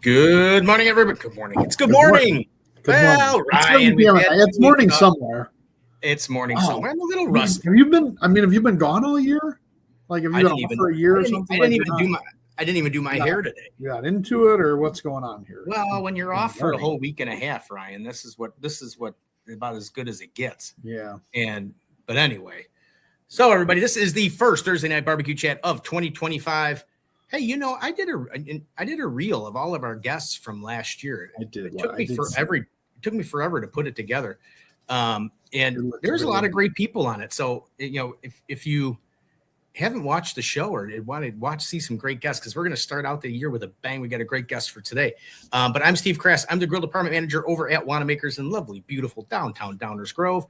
Good morning, everybody. Good morning. It's good morning. Well, Ryan, it's morning somewhere. It's morning somewhere. I'm a little rusty. Have you been gone all year? Like, have you been off for a year or something? I didn't even do my hair today. You got into it, or what's going on here? Well, when you're off for a whole week and a half, Ryan, this is what about as good as it gets. Yeah. But anyway, so everybody, this is the first Thursday night barbecue chat of 2025. Hey, I did a reel of all of our guests from last year. I did. It took me forever to put it together. And there's a lot of great people on it. So, if you haven't watched the show or wanted to see some great guests, because we're going to start out the year with a bang. We got a great guest for today. But I'm Steve Krass. I'm the grill department manager over at Wanamaker's in lovely, beautiful downtown Downers Grove.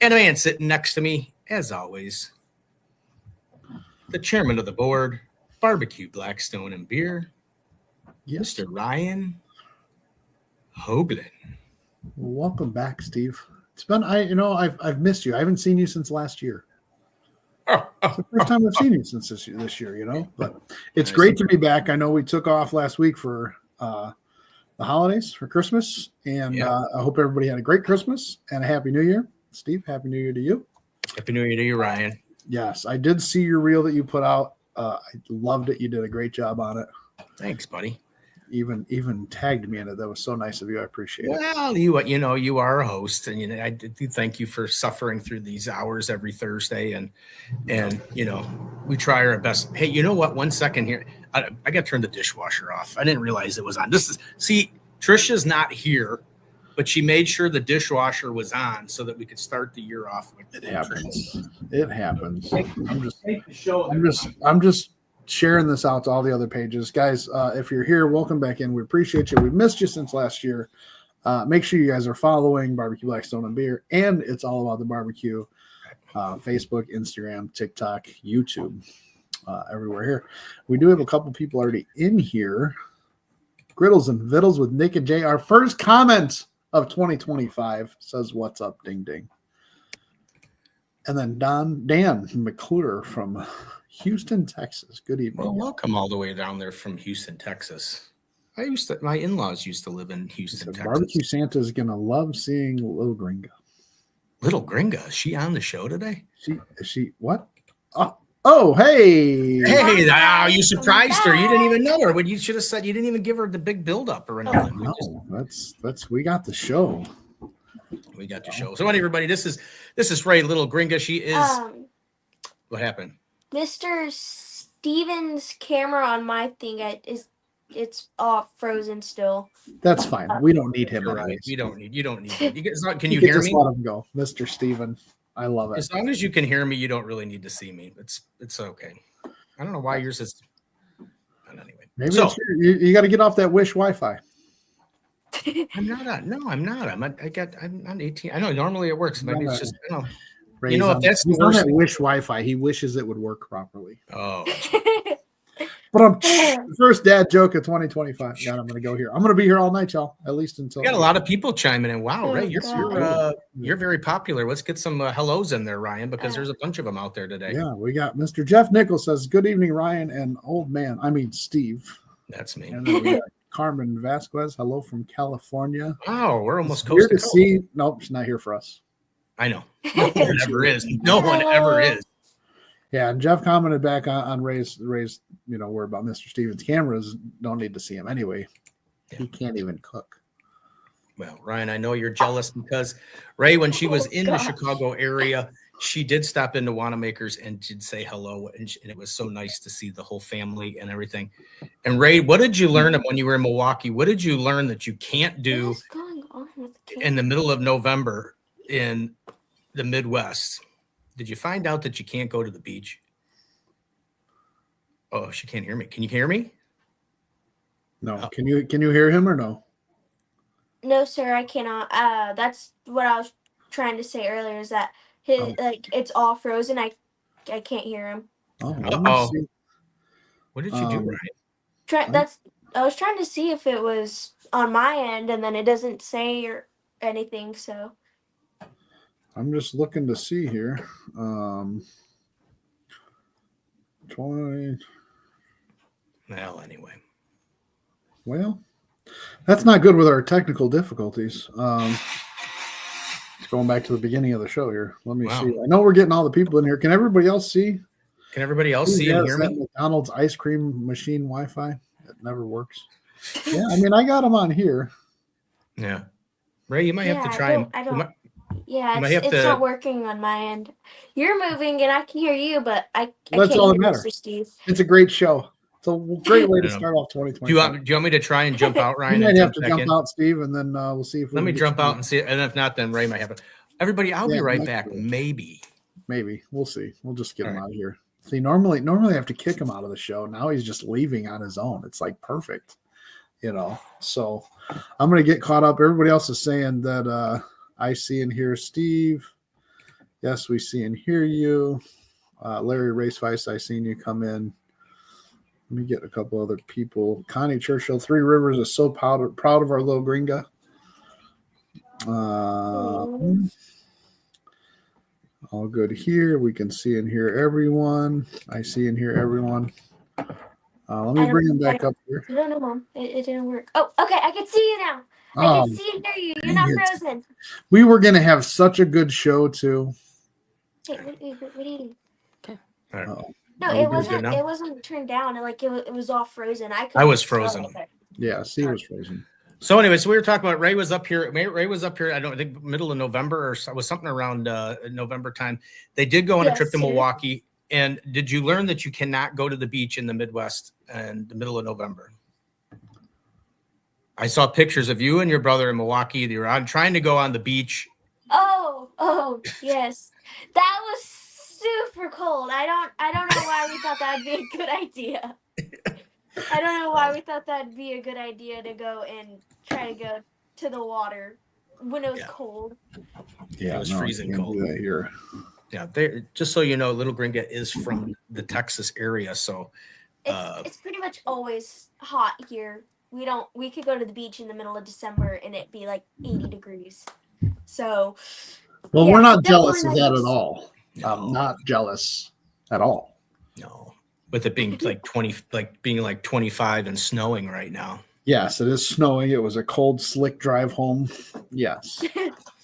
And a man sitting next to me, as always, the chairman of the board, Barbecue, Blackstone, and Beer, yes. Mr. Ryan Hoagland. Welcome back, Steve. It's been I've missed you. I haven't seen you since last year. It's the first time I've seen you since this year, But it's great to be back. I know we took off last week for the holidays, for Christmas, and I hope everybody had a great Christmas and a Happy New Year. Steve, Happy New Year to you. Happy New Year to you, Ryan. Yes, I did see your reel that you put out. I loved it. You did a great job on it. Thanks, buddy. Even tagged me in it. That was so nice of you. I appreciate it. Well, you are a host, and I do thank you for suffering through these hours every Thursday, and we try our best. Hey, you know what? 1 second here. I got to turn the dishwasher off. I didn't realize it was on. Trisha's not here, but she made sure the dishwasher was on so that we could start the year off with it. It happens. I'm just sharing this out to all the other pages. Guys, if you're here, welcome back in. We appreciate you. We missed you since last year. Make sure you guys are following Barbecue, Blackstone, and Beer, and It's All About the Barbecue. Facebook, Instagram, TikTok, YouTube, everywhere here. We do have a couple people already in here. Griddles and Vittles with Nick and Jay. Our first comment of 2025 says, "What's up, ding ding." And then Dan McClure from Houston, Texas. Good evening. Well, welcome all the way down there from Houston, Texas. My in-laws used to live in Houston, Texas. Barbecue Santa is gonna love seeing Lil Gringa. Little Gringa, is she on the show today? Is she what? Oh, hey! Hey, you surprised her. You didn't even know her. What you should have said, you didn't even give her the big build-up or anything. No, we got the show. We got the show. So, everybody, this is Rae Lil Gringa. She is. What happened? Mr. Steven's camera on my thing it's off, frozen still. That's fine. We don't need him. Right. You don't need him. Can you hear me? Let him go, Mr. Steven. I love it. As long as you can hear me, you don't really need to see me. It's okay. I don't know why yours is. But anyway, maybe you got to get off that Wish Wi-Fi. I'm not. I'm on 18. I know normally it works. Maybe it's just if that's the worst that Wish Wi-Fi, he wishes it would work properly. Oh. But I'm first dad joke of 2025. God, I'm going to go here. I'm going to be here all night, y'all. At least until. We got a lot of people chiming in. Wow, Ray, you're very popular. Let's get some hellos in there, Ryan, because there's a bunch of them out there today. Yeah, we got Mr. Jeff Nichols says, "Good evening, Ryan and old man." I mean, Steve. That's me. And then we got Carmen Vasquez. Hello from California. Wow, we're almost coast to see. Nope, she's not here for us. I know. No one ever is. No one ever is. Yeah, and Jeff commented back on Ray's word about Mr. Stevens' cameras. Don't need to see him anyway. Yeah. He can't even cook. Well, Ryan, I know you're jealous because Rae, when she was in the Chicago area, she did stop into Wanamaker's and did say hello, and it was so nice to see the whole family and everything. And Rae, what did you learn when you were in Milwaukee? What did you learn that you can't do in the middle of November in the Midwest? Did you find out that you can't go to the beach? Oh, she can't hear me. Can you hear me? No. Oh. Can you hear him or no? No, sir, I cannot. That's what I was trying to say earlier. Is that it's all frozen. I can't hear him. Oh. What did you do, Ryan? I was trying to see if it was on my end, and then it doesn't say or anything. So. I'm just looking to see here. 20. Well, anyway. Well, That's not good with our technical difficulties. Going back to the beginning of the show here. Let me see. I know we're getting all the people in here. Can everybody else see? Can everybody else see and hear me? McDonald's ice cream machine Wi-Fi. It never works. Yeah, I mean, I got them on here. Yeah. Ray, you might have to try. It's not working on my end. You're moving and I can hear you, but I That's can't all hear that matters. Mr. Steve. It's a great show. It's a great way to start off 2020. Do you want me to try and jump out, Ryan? You might have to jump out, Steve, and then we'll see if Let me jump out and see it. And if not, then Ray might have it. Everybody, I'll be right back. Maybe. We'll see. We'll just get him out of here. See, normally I have to kick him out of the show. Now he's just leaving on his own. It's like perfect, So I'm going to get caught up. Everybody else is saying that I see and hear Steve. Yes, we see and hear you. Larry Racevice, I seen you come in. Let me get a couple other people. Connie Churchill, Three Rivers is so proud of our little gringa. All good here. We can see and hear everyone. I see and hear everyone. Let me bring him back up here. No, Mom. It didn't work. Oh, okay. I can see you now. I can see and hear you. You're not frozen. We were going to have such a good show, too. Hey, what are you doing? Okay. All right. No, it wasn't turned down. It was all frozen. I was frozen. Yeah, Steve was frozen. So anyway, we were talking about Ray was up here. Ray was up here. I think middle of November or was something around November time. They did go on a trip to Milwaukee. And did you learn that you cannot go to the beach in the Midwest in the middle of November? I saw pictures of you and your brother in Milwaukee. You were trying to go on the beach. Oh, yes. That was super cold. I don't know why we thought that'd be a good idea. I don't know why we thought that'd be a good idea to go and try to go to the water when it was cold. Yeah, it was freezing cold here. Yeah, just so you know, Little Gringa is from the Texas area, so it's pretty much always hot here. We could go to the beach in the middle of December and it'd be like 80 degrees. So we're not jealous of that at all. No. I'm not jealous at all. No. With it being like 25 and snowing right now. Yes, it is snowing. It was a cold, slick drive home. Yes.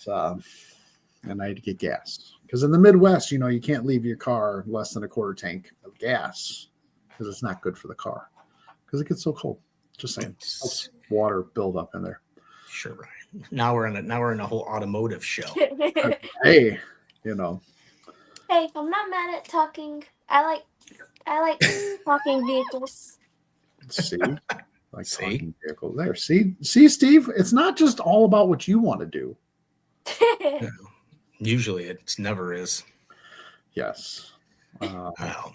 And I had to get gas. Because in the Midwest, you can't leave your car less than a quarter tank of gas because it's not good for the car because it gets so cold. Just saying, water build up in there. Sure, Ryan. Now we're in a whole automotive show. Hey, Hey, I'm not mad at talking. I like talking vehicles. See, talking vehicles. There, see, Steve. It's not just all about what you want to do. Yeah. Usually it never is. Yes. Wow.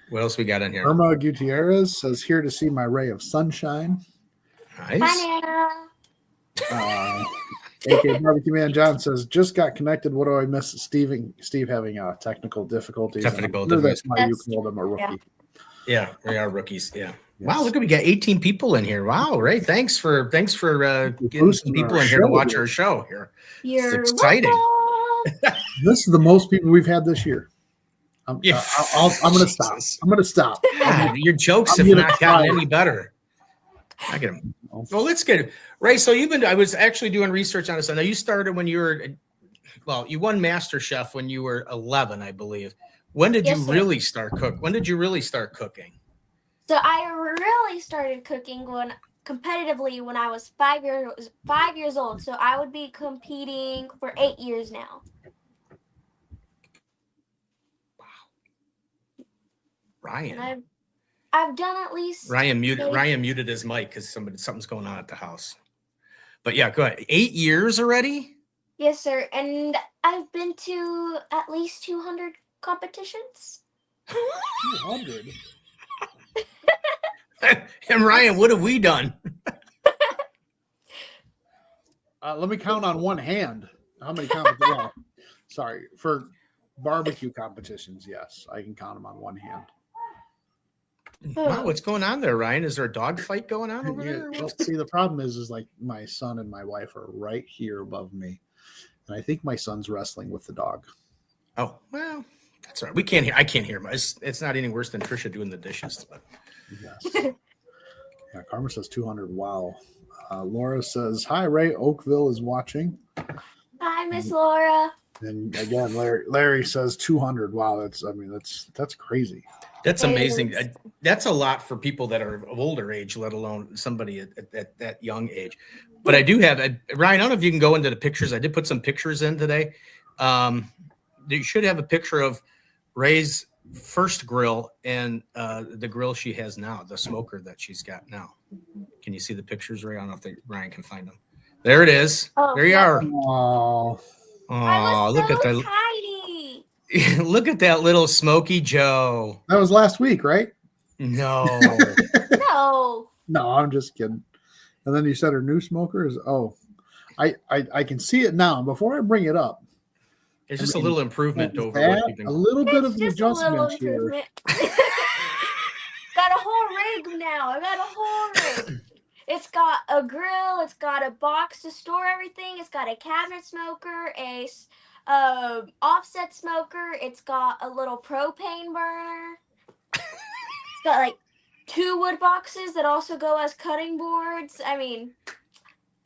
What else we got in here? Irma Gutierrez says, here to see my ray of sunshine. Nice. AK Barbecue Man John says, just got connected. What do I miss? Steve having technical difficulties. That's why you called him a rookie. Yeah, we are rookies. Yeah. Yes. Wow, look, we got 18 people in here. Wow, Ray, thanks for getting some people in here to watch our show here. It's exciting. This is the most people we've had this year. I'm going to stop. I'm going to stop. Your jokes have not gotten any better. I get them. Well, let's get it. Ray, so I was actually doing research on this. I know you started when you won MasterChef when you were 11, I believe. When did you really start cooking? When did you really start cooking? So I really started cooking competitively when I was 5 years old. So I would be competing for 8 years now. Wow. Ryan. And I've done at least. Ryan muted his mic because something's going on at the house. But yeah, go ahead. 8 years already? Yes, sir. And I've been to at least 200 competitions. 200? And Ryan, what have we done? Let me count on one hand. How many competitions? Sorry, for barbecue competitions, yes, I can count them on one hand. Wow, what's going on there, Ryan? Is there a dog fight going on over there? Well, see, the problem is like my son and my wife are right here above me, and I think my son's wrestling with the dog. Oh, well, that's all right. We can't hear. I can't hear. It's not any worse than Trisha doing the dishes. But. Yes. Yeah, Karma says 200. Wow. Laura says, "Hi, Ray. Oakville is watching." Hi, Miss Laura. And again, Larry says 200. Wow, that's crazy. That's It amazing. is. That's a lot for people that are of older age, let alone somebody at that young age. But I do have Ryan. I don't know if you can go into the pictures. I did put some pictures in today. You should have a picture of Ray's first grill and the grill she has now, the smoker that she's got now. Can you see the pictures, Ray? I don't know if Ryan can find them. There it is. Oh, there you yeah. are. Oh, I was look at so that. tiny. Look at that little Smoky Joe. that was last week, right? No. No. No, I'm just kidding. And then you said her new smoker is I can see it now. Before I bring it up, It's just a little improvement over what you've been. a little bit It's of an just a little adjustment here. improvement. Got a whole rig now. I got a whole rig. It's got a grill. It's got a box to store everything. It's got a cabinet smoker, a offset smoker. It's got a little propane burner. It's got like 2 wood boxes that also go as cutting boards. I mean,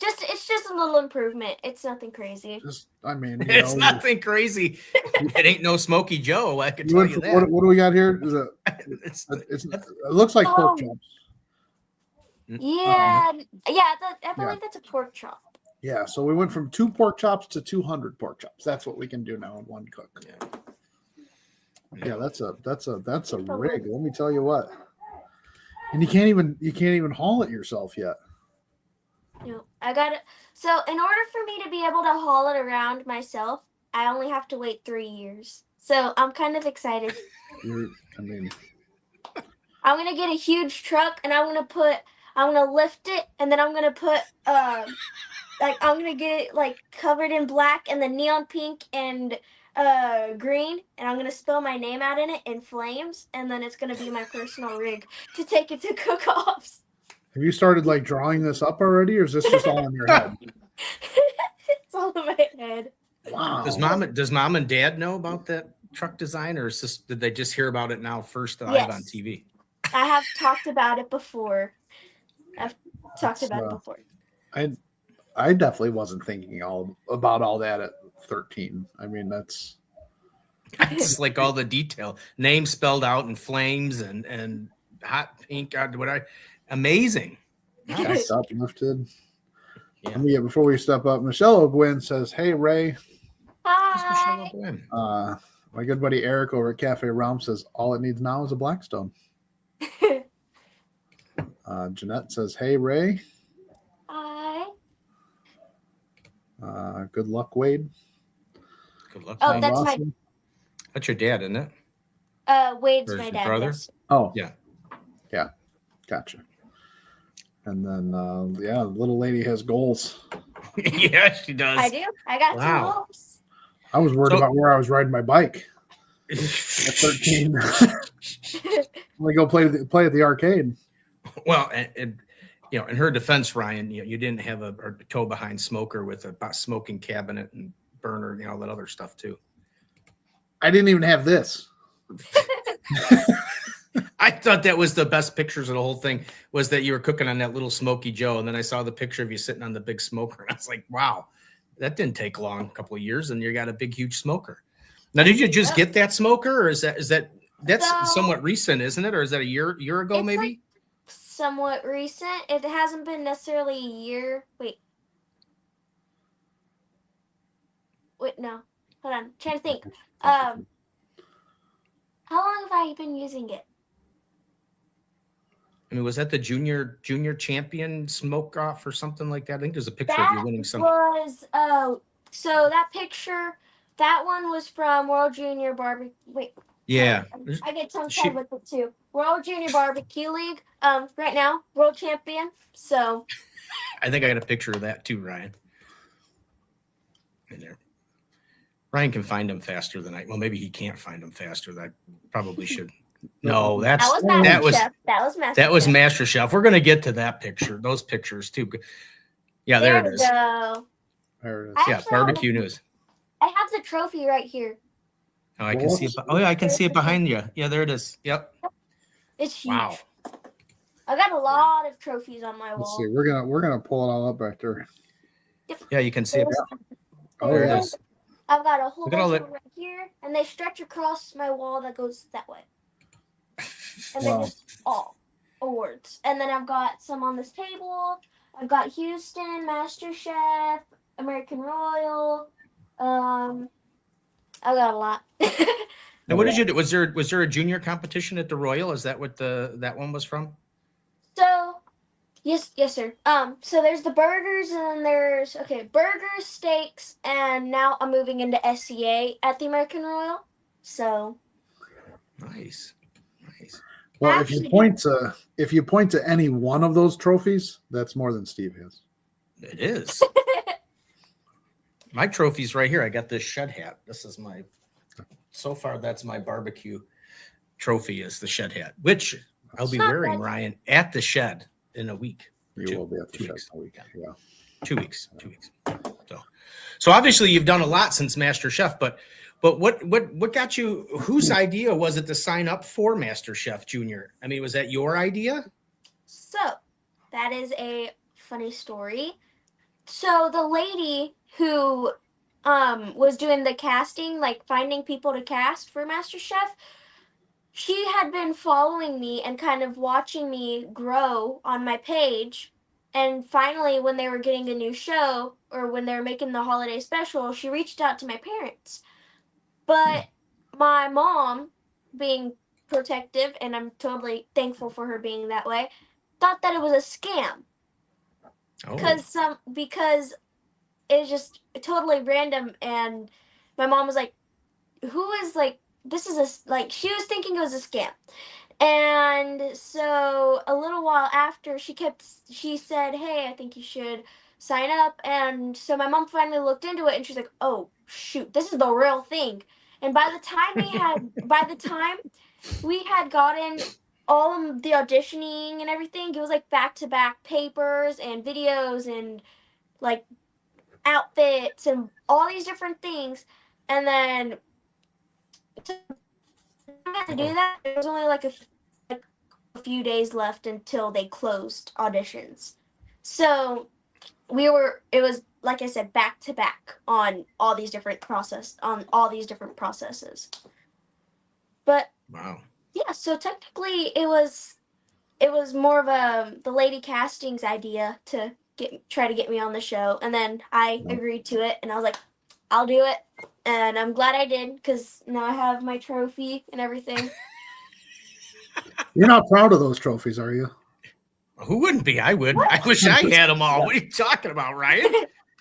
it's just a little improvement. It's nothing crazy. It's nothing crazy. It ain't no Smoky Joe. I can tell you that. What do we got here? Is it looks like pork chops. Yeah, I believe that's a pork chop. Yeah, so we went from 2 pork chops to 200 pork chops. That's what we can do now in one cook. Yeah, that's a rig. Let me tell you what. And you can't even haul it yourself yet. No, I got it. So in order for me to be able to haul it around myself, I only have to wait 3 years. So I'm kind of excited. I'm gonna get a huge truck and I'm gonna lift it and then I'm gonna put I'm gonna get it like covered in black and then neon pink and green, and I'm gonna spill my name out in it in flames, and then it's gonna be my personal rig to take it to cook-offs. Have you started like drawing this up already, or is this just all in your head? It's all in my head. Wow. Does mom and dad know about that truck design, or did they just hear about it now first live on TV? I have talked about it before. I definitely wasn't thinking about all that at 13. I mean, that's like all the detail, name spelled out in flames and hot pink. Amazing. Nice. Uplifted. Yeah. Before we step up, Michelle O'Gwin says, "Hey Ray." Hi. My good buddy Eric over at Cafe Realm says, "All it needs now is a Blackstone." Jeanette says, "Hey Ray." Hi. Good luck, Wade. Good luck. Oh, that's awesome. That's your dad, isn't it? Wade's my dad. Brother? Yes. Oh, yeah. Gotcha. And then, the little lady has goals. Yeah, she does. I do. I got 2 goals. I was worried about where I was riding my bike at 13. Only go play at the arcade. Well, and in her defense, Ryan, you didn't have a toe behind smoker with a smoking cabinet and burner, all that other stuff too. I didn't even have this. I thought that was the best pictures of the whole thing, was that you were cooking on that little Smoky Joe. And then I saw the picture of you sitting on the big smoker. And I was like, wow, that didn't take long, a couple of years. And you got a big, huge smoker. Now, did you just get that smoker, or is that's somewhat recent, isn't it? Or is that a year ago, maybe? Like somewhat recent. It hasn't been necessarily a year. Wait, no. Hold on. I'm trying to think. How long have I been using it? I mean, was that the junior champion smoke off or something like that? I think there's a picture of you winning something. So that picture, that one was from World Junior Barbecue. Wait. Yeah. I get tongue-tied with it too. World Junior Barbecue League. Right now, world champion. So. I think I got a picture of that too, Ryan. In there. Ryan can find them faster than well, maybe he can't find them faster. That probably should. No, that was Master Chef. We're gonna get to that picture, those pictures too. Yeah, there it is. Go. There it is. Yeah, barbecue news. I have the trophy right here. Oh, I can see it. Oh, yeah, I can see it behind you. Yeah, there it is. Yep. It's huge. Wow. I got a lot of trophies on my Let's wall. see. We're gonna pull it all up back there. Yeah, you can see it. Oh, There yeah. it is. I've got a whole Look at all bunch that- of them right here, and they stretch across my wall that goes that way. And Wow. they're just all awards. And then I've got some on this table. I've got Houston, Master Chef, American Royal. I've got a lot. And what did you do? Was there a junior competition at the Royal? Is that what that one was from? So, yes, sir. So there's the burgers, and then there's burgers, steaks, and now I'm moving into SCA at the American Royal. So Nice. Well, Actually- if you point to any one of those trophies, that's more than Steve has. It is. My trophy's right here. I got this shed hat. This is so far that's my barbecue trophy, is the shed hat, which I'll be It's not wearing, bad. Ryan, at the shed in a week. You will be at the 2 shed weeks. in a week. Yeah. 2 weeks. So obviously you've done a lot since Master Chef, but what got you? Whose idea was it to sign up for Master Chef Junior? I mean, was that your idea? So, that is a funny story. So, the lady who was doing the casting, like finding people to cast for Master Chef, she had been following me and kind of watching me grow on my page. And finally, when they were getting a new show or when they were making the holiday special, she reached out to my parents. But my mom, being protective, and I'm totally thankful for her being that way, thought that it was a scam Oh, because it was just totally random, and my mom was like, "Who is like this is she was thinking it was a scam." And so a little while after, she said, "Hey, I think you should sign up." And so my mom finally looked into it, and she's like, "Oh shoot, this is the real thing." And by the time we had gotten all of the auditioning and everything, it was like back-to-back papers and videos and like outfits and all these different things. And then to do that, there was only like a few days left until they closed auditions. So it was like I said, back to back on all these different processes. But wow. yeah, so technically it was more of the lady casting's idea to try to get me on the show, and then I agreed to it, and I was like, I'll do it, and I'm glad I did, because now I have my trophy and everything. You're not proud of those trophies, are you? Who wouldn't be? I would. I wish I had them all. What are you talking about, Ryan?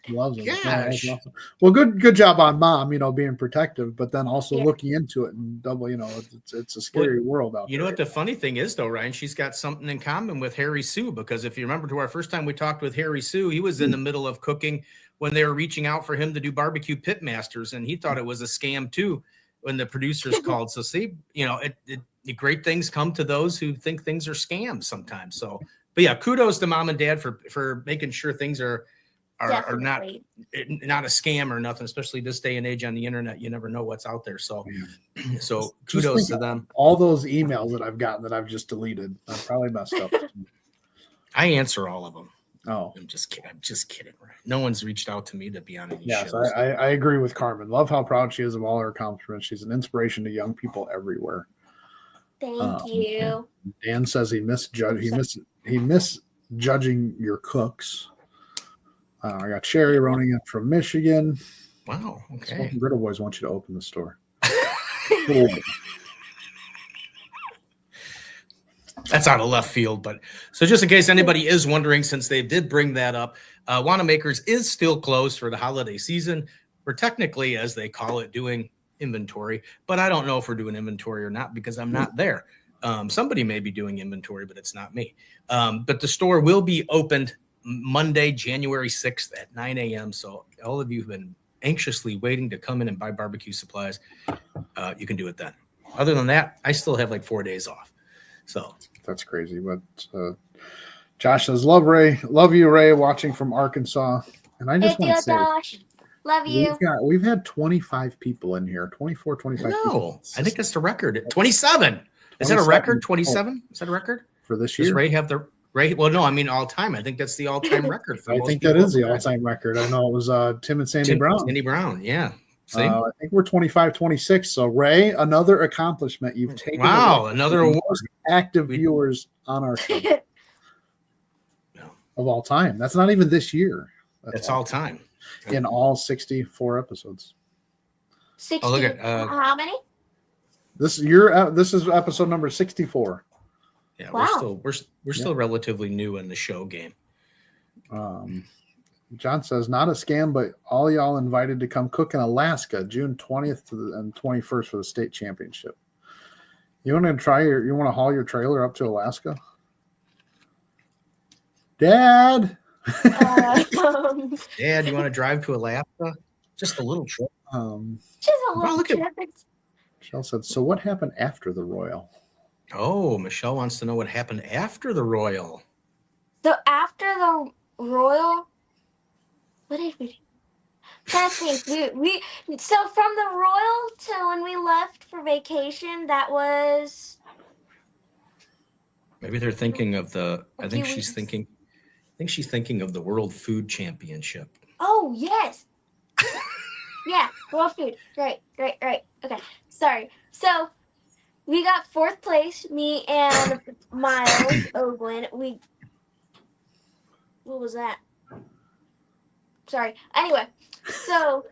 Loves them. Gosh. That's awesome. Well, good job on mom, being protective, but then also looking into it and double, it's a scary world out there. You know what the funny thing is, though, Ryan? She's got something in common with Harry Sue, because if you remember to our first time we talked with Harry Sue, he was in the middle of cooking when they were reaching out for him to do barbecue pit masters, and he thought it was a scam too when the producers called. So see, the great things come to those who think things are scams sometimes. So, but yeah, kudos to mom and dad for making sure things are not a scam or nothing, especially this day and age on the internet. You never know what's out there. So, so kudos to them. All those emails that I've gotten that I've just deleted, I probably messed up. I answer all of them. Oh, I'm just kidding. Right? No one's reached out to me to be on any yes, shows. I agree with Carmen. Love how proud she is of all her accomplishments. She's an inspiration to young people everywhere. Thank you. Dan says he missed judging your cooks. I got Sherry running in from Michigan. Wow. Okay. Smoking Griddle Boys want you to open the store. That's out of left field, but so just in case anybody is wondering, since they did bring that up, Wanamaker's is still closed for the holiday season. We're technically, as they call it, doing inventory, but I don't know if we're doing inventory or not because I'm not there. Somebody may be doing inventory, but it's not me. But the store will be opened Monday, January 6th at 9 a.m. So all of you who've been anxiously waiting to come in and buy barbecue supplies, you can do it then. Other than that, I still have like 4 days off. So that's crazy. But Josh says, love you, Rae, watching from Arkansas. And I just want to say, Josh. Love you. We've had 25 people in here, 25 people. I think that's the record. 27. Is that a record? 27? Is that a record? for this Does year. Rae have the Rae? Well, no, I mean all time. I think that's the all-time record for I most think that people. is the all-time record. I know it was Tim and Sandy Brown. Sandy Brown, yeah. See? I think we're 25-26. So Rae, another accomplishment. You've taken another award. Most active viewers on our show of all time. That's not even this year. That's all time. In all 64 episodes. 60. Oh, look at how many? This is episode number 64. Yeah, wow. we're still relatively new in the show game. John says, not a scam, but all y'all invited to come cook in Alaska, June 20th and 21st for the state championship. You want to haul your trailer up to Alaska? Dad? Dad, you want to drive to Alaska? Just a little trip. Just a little trip. Michelle said, so what happened after the Royal? Oh, Michelle wants to know what happened after the Royal. So after the Royal, what did we do? I'm trying to think. We so from the Royal to when we left for vacation, that was maybe they're thinking of the. I think weeks. she's thinking of the World Food Championship. Oh yes. Yeah, World Food. Right. Okay, sorry. So we got 4th place. Me and Miles Oakland. What was that? Sorry. Anyway, so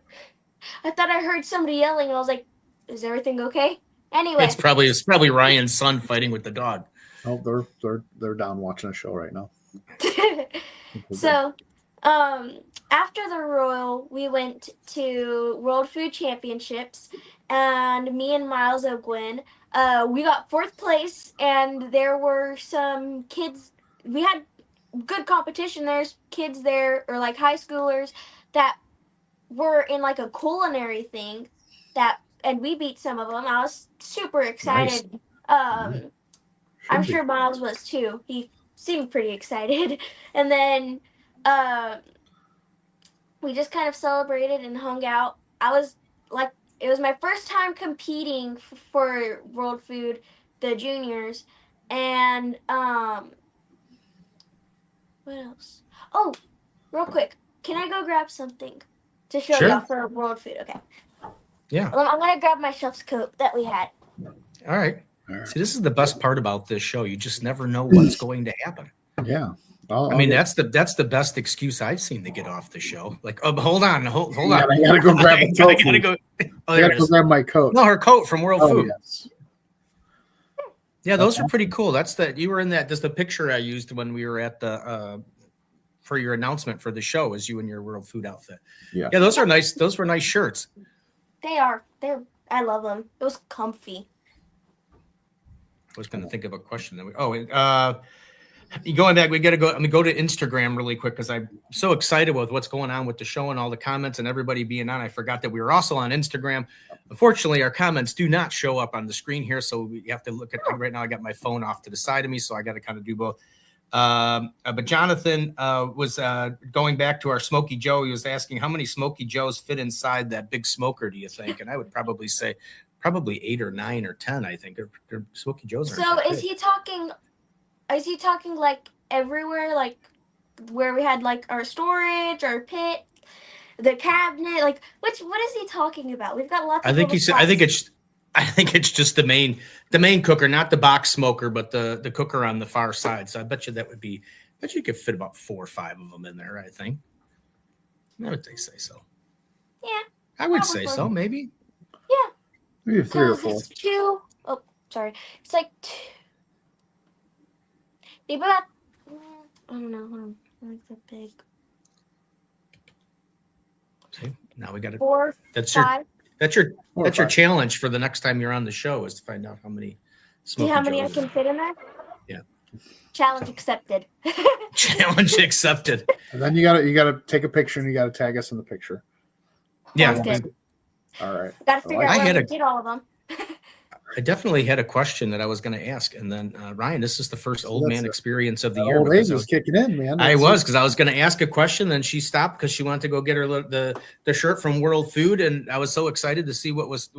I thought I heard somebody yelling, and I was like, "Is everything okay?" Anyway, it's probably Ryan's son fighting with the dog. Oh, they're down watching a show right now. So, after the Royal, we went to World Food Championships, and me and Miles O'Gwyn, we got 4th place, and there were some kids. We had good competition. There's kids there, or like high schoolers, that were in like a culinary thing, and we beat some of them. I was super excited. Nice. I'm sure Miles was too. He seemed pretty excited. And then we just kind of celebrated and hung out. It was my first time competing for World Food, the juniors, and what else? Oh, real quick, can I go grab something to show y'all for World Food? Okay. Yeah. Well, I'm gonna grab my chef's coat that we had. All right. See, this is the best part about this show. You just never know what's going to happen. Yeah. That's the best excuse I've seen to get off the show. Like, oh, hold on. I gotta go grab a coat. I gotta go grab my coat. No, her coat from World Food. Yes. Yeah, those are pretty cool. You were in that. That's the picture I used when we were at the for your announcement for the show. Is you in your World Food outfit? Yeah. Yeah, those are nice. Those were nice shirts. They are. I love them. It was comfy. I was going to think of a question. Going back, we got to go. I'm going to go to Instagram really quick because I'm so excited with what's going on with the show and all the comments and everybody being on. I forgot that we were also on Instagram. Unfortunately, our comments do not show up on the screen here, so we have to look at. Right now, I got my phone off to the side of me, so I got to kind of do both. But Jonathan was going back to our Smoky Joe. He was asking how many Smoky Joes fit inside that big smoker. Do you think? And I would probably say probably 8 or 9 or 10. I think they're Smoky Joes. So is he talking? Is he talking like everywhere, like where we had like our storage, our pit, the cabinet? Like what is he talking about? We've got lots. I think it's just the main cooker, not the box smoker, but the cooker on the far side. So I bet you you could fit about 4 or 5 of them in there. I think. I would say so. Yeah. I would say so. Maybe. Yeah. Maybe 3 or 4. It's 2. Oh, sorry. It's like 2. Maybe about, I don't know. Like the big. See, now we got it. 4, 5. That's your challenge for the next time you're on the show is to find out how many. See how many I can fit in there? Yeah. Challenge accepted. Challenge accepted. And then you gotta take a picture and you gotta tag us in the picture. Yeah. All right. Gotta figure out where to get all of them. I definitely had a question that I was going to ask, and then Ryan, this is the first old man experience of the year. Old age was kicking in, man. Because I was going to ask a question, then she stopped because she wanted to go get her the shirt from World Food, and I was so excited to see what was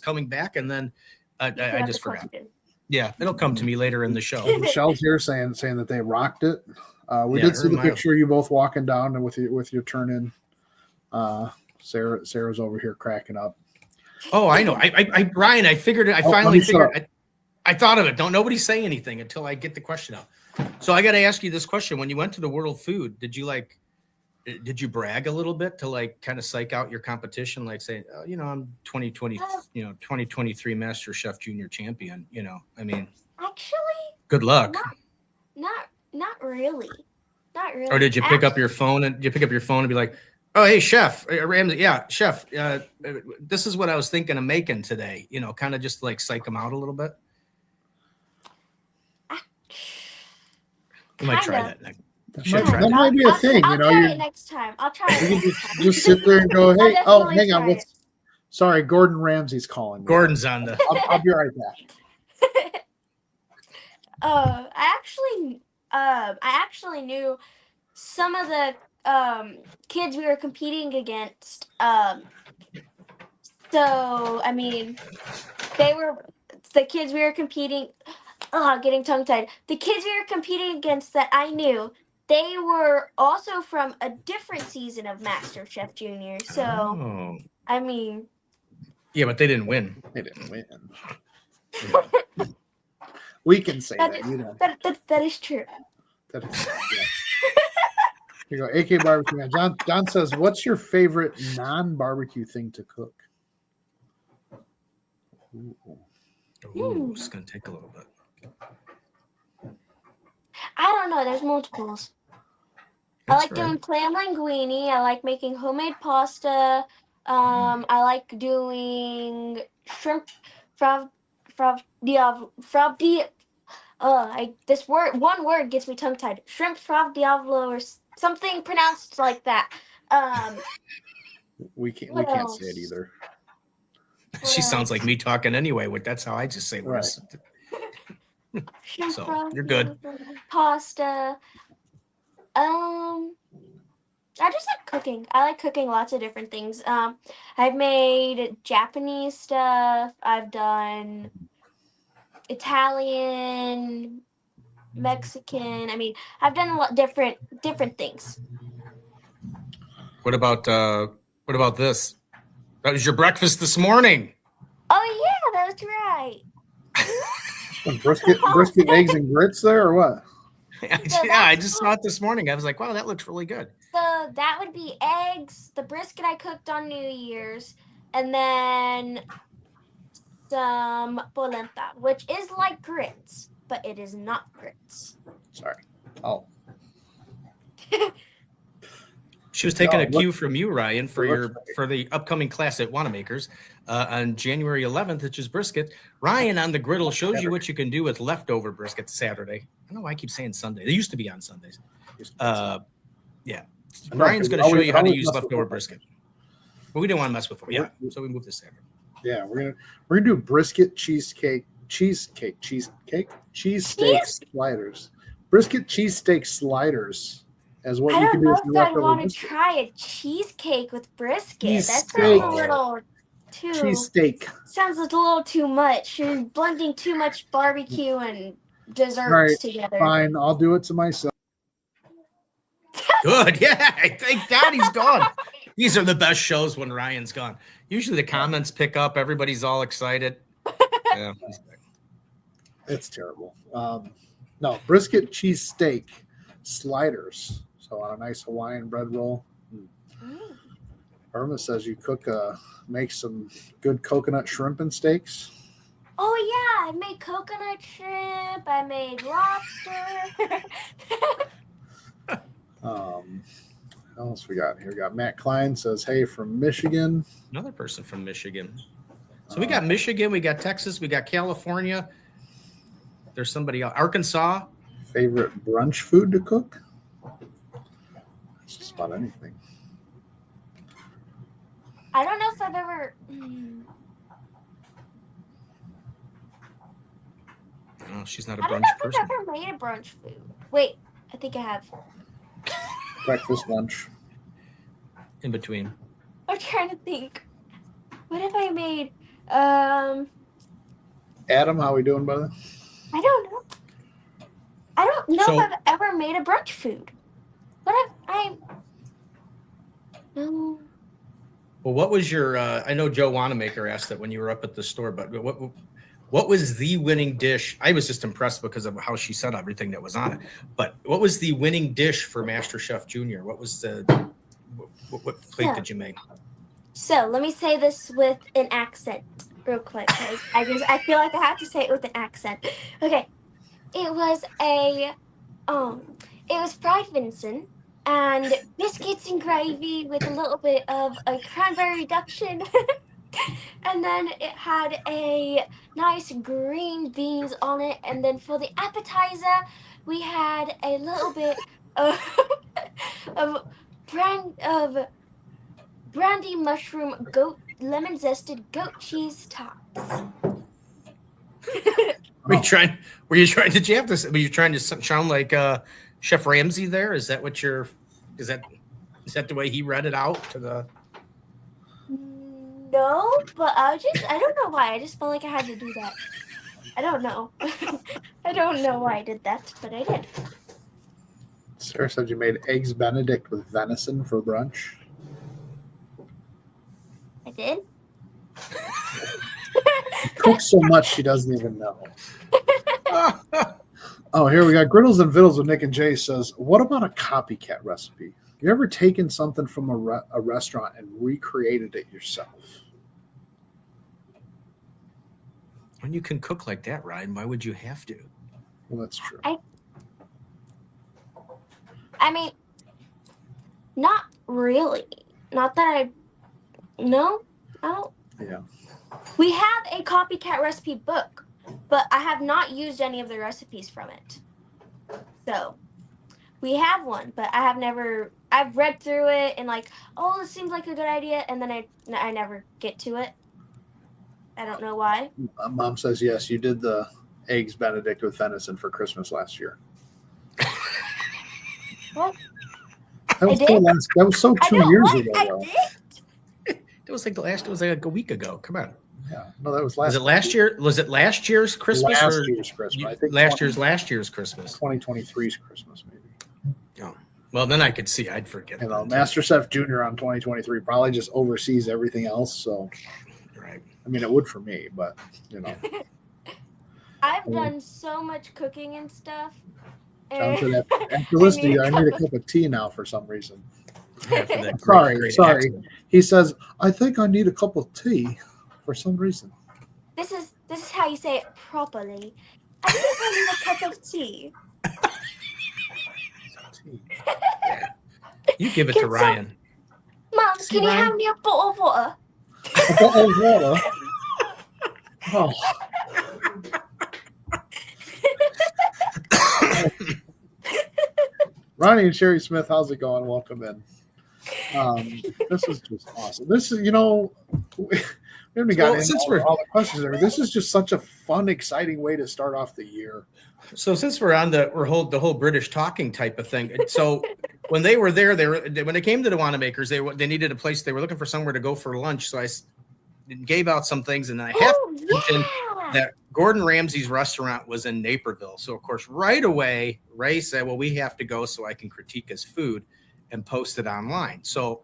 coming back, and then I just forgot. Yeah, it'll come to me later in the show. Michelle's here saying that they rocked it. We Yeah, did see her the and picture of you both walking down and with your turn in. Sarah's over here cracking up. Oh, I know. Ryan, I figured it. I Oh, let finally me shut figured. I thought of it. Don't nobody say anything until I get the question out. So I got to ask you this question: when you went to the World Food, did you brag a little bit to like kind of psych out your competition, like say, oh, I'm 2023 Master Chef Junior champion. I mean, Actually, good luck. Not really. Not really. Or did you pick up your phone and be like, oh, hey, chef, Ramsey, yeah, chef, this is what I was thinking of making today. Kind of just like psych them out a little bit. You might try that next. That might be a thing. I'll try it next time. I'll try it. You can just sit there and go, hey, hang on. Sorry, Gordon Ramsay's calling me. Gordon's on the. I'll be right back. I actually knew some of the kids we were competing against. So I mean, they were the kids we were competing. Getting tongue-tied. The kids we were competing against that I knew, they were also from a different season of MasterChef Junior. So, I mean... Yeah, but they didn't win. They didn't win. Yeah. We can say that. That is true. That is true, yeah. Here you go. AK Barbecue Man. John says, what's your favorite non-barbecue thing to cook? Ooh, it's going to take a little bit. I don't know. There's multiples. I like doing clam linguine. I like making homemade pasta. I like doing shrimp one word gets me tongue tied. Shrimp frog diavolo or something pronounced like that. We can't say it either. She sounds like me talking anyway. That's how I just say words. Right. So you're good. Pasta. I just like cooking. I like cooking lots of different things. I've made Japanese stuff. I've done Italian, Mexican. I mean, I've done a lot different things. What about this? That was your breakfast this morning. Oh yeah, that's right. Brisket, eggs, and grits there, or what? I just saw it this morning. I was like, wow, that looks really good. So that would be eggs, the brisket I cooked on New Year's, and then some polenta, which is like grits, but it is not grits. Sorry. Oh. She was taking a cue from you, Ryan, for the upcoming class at Wanamaker's on January 11th, which is brisket. Ryan on the griddle shows you what you can do with leftover brisket Saturday. I don't know why I keep saying Sunday. They used to be on Sundays. Yeah. Ryan's going to show you how to use leftover brisket. But we didn't want to mess with it. Yeah. So we moved this Saturday. Yeah, we're gonna do brisket cheesesteak sliders. Brisket cheesesteak sliders. As what you can do. I don't know if I want to try a cheesecake with brisket. That sounds a little too. Cheesesteak. Sounds a little too much. You're blending too much barbecue and desserts together. Fine, I'll do it to myself. Good. Yeah. Thank God he's gone. These are the best shows when Ryan's gone. Usually the comments pick up. Everybody's all excited. Yeah. It's terrible. No, brisket cheesesteak sliders. So on a nice Hawaiian bread roll. Irma says you make some good coconut shrimp and steaks. Oh yeah, I made coconut shrimp. I made lobster. What else we got here? We got Matt Klein says, hey, from Michigan. Another person from Michigan. So we got Michigan, we got Texas, we got California. There's somebody else. Arkansas. Favorite brunch food to cook? Just about anything. I don't know if I've ever. No, she's not a brunch person. I've ever made a brunch food. Wait, I think I have. Breakfast, lunch. In between. I'm trying to think. What have I made? Adam, how we doing, brother? I don't know. I don't know So- if I've ever made a brunch food. But no. Well, what was your? I know Joe Wanamaker asked that when you were up at the store, but what was the winning dish? I was just impressed because of how she said everything that was on it. But what was the winning dish for MasterChef Junior? What was what plate did you make? So let me say this with an accent real quick, because I feel like I have to say it with an accent. Okay. It was fried venison and biscuits and gravy with a little bit of a cranberry reduction. And then it had a nice green beans on it. And then for the appetizer, we had a little bit of of brandy mushroom lemon zested goat cheese tots. Were you trying? Did you have to? Were you trying to sound like Chef Ramsay? There is that what you're? Is that the way he read it out to the? No, but I don't know why. I just felt like I had to do that. I don't know. I don't know why I did that, but I did. Sarah said you made eggs Benedict with venison for brunch. I did. Cooks so much she doesn't even know. Oh, here we got Griddles and Vittles with Nick and Jay says, what about a copycat recipe? You ever taken something from a restaurant and recreated it yourself? When you can cook like that, Ryan, why would you have to? Well, that's true. I mean, not really. Not that no, I don't. Yeah. We have a copycat recipe book, but I have not used any of the recipes from it. So, we have one, but I have never. I've read through it and like, oh, this seems like a good idea, and then I never get to it. I don't know why. Mom says yes. You did the eggs Benedict with venison for Christmas last year. What? That was so 2 years ago. I Though. did. It was like a week ago. Come on. Yeah. No, that was last. Was it last year? Was it last year's Christmas? Last year's Christmas. I think last year's Christmas. 2023's Christmas, maybe. Oh. Well, then I could see. I'd forget. You know, MasterChef Junior on 2023 probably just oversees everything else. So, right. I mean, it would for me, but you know. I've done so much cooking and stuff. John said after listening, I need a cup of tea now for some reason. Sorry. Accent. He says, I think I need a cup of tea for some reason. This is how you say it properly. I think I need a cup of tea. You give it to Ryan. Mom, can you hand me a bottle of water? A bottle of water? Oh. Ronnie and Sherry Smith, how's it going? Welcome in. This is just awesome. This is, we haven't got into all the questions there. This is just such a fun, exciting way to start off the year. So since we're on the whole British talking type of thing, so when they were there, when they came to the Wanamakers, they needed a place. They were looking for somewhere to go for lunch. So I gave out some things, and I have to mention that Gordon Ramsay's restaurant was in Naperville. So of course, right away, Ray said, "Well, we have to go so I can critique his food and post it online." So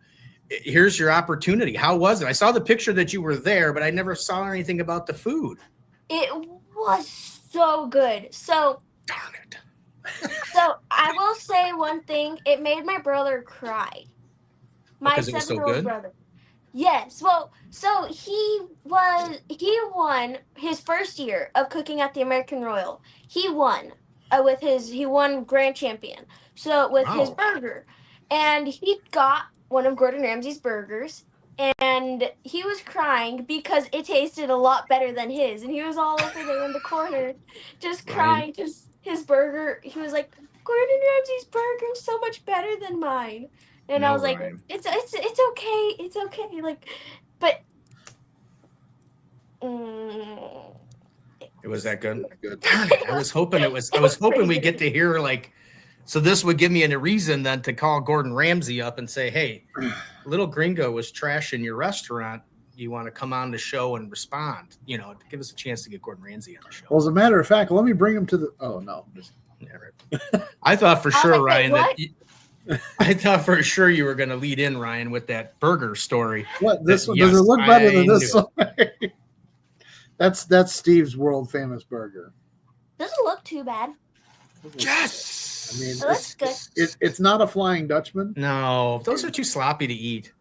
here's your opportunity. How was it? I saw the picture that you were there, but I never saw anything about the food. It was so good. So darn it. So I will say one thing. It made my brother cry. My 7-year-old brother. Yes. Well, so he won his first year of cooking at the American Royal. He won he won grand champion. So with his burger, and he got one of Gordon Ramsay's burgers, and he was crying because it tasted a lot better than his, and he was all over there in the corner, just crying because his burger. He was like, Gordon Ramsay's burger is so much better than mine. And I was like, it's okay, it's okay. Like, but it was that good. Darn it. I was hoping we get to hear so this would give me a reason then to call Gordon Ramsay up and say, hey, Little Gringo was trashing your restaurant. you want to come on the show and respond, give us a chance to get Gordon Ramsay on the show. Well, as a matter of fact, let me bring him to the. Oh no. Yeah, right. I thought for sure, like, Ryan, I thought for sure you were going to lead in, Ryan, with that burger story. What this one? Does it look better than this one? That's Steve's world famous burger. Doesn't look too bad. Yes. I mean, it looks good. It's not a Flying Dutchman. No, those are too sloppy to eat.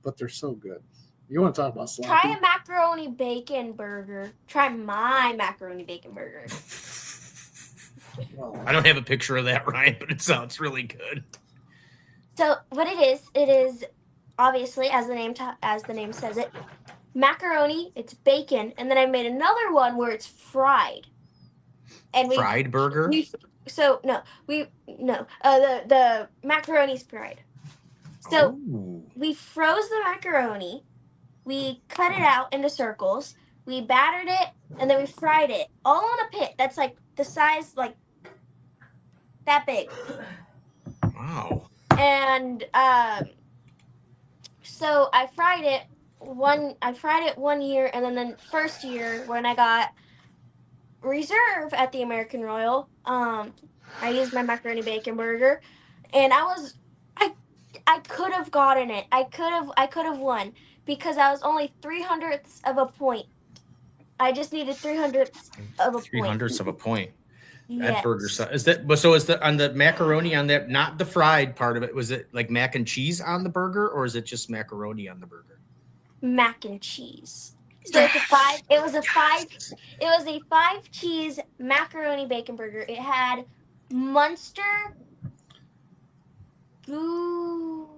But they're so good. You want to talk about sloppy? Try a macaroni bacon burger. Try my macaroni bacon burger. Well, I don't have a picture of that, Ryan, but it sounds really good. So what it is obviously, as the name says it, macaroni. It's bacon, and then I made another one where it's fried. And fried burger. The macaroni's fried. So we froze the macaroni, we cut it out into circles, we battered it, and then we fried it all on a pit that's like the size like that big. Wow. And so I fried it 1 year, and then the first year when I got reserve at the American Royal, I used my macaroni bacon burger, and I could have gotten it. I could have won because I was only 3/100ths of a point. I just needed 3/100ths of a point. 3/100ths of a point. Yes. That burger is that so? Is the on the macaroni on that, not the fried part of it? Was it like mac and cheese on the burger, or is it just macaroni on the burger? Mac and cheese. So it's It was a 5-cheese macaroni bacon burger. It had Munster. Ooh.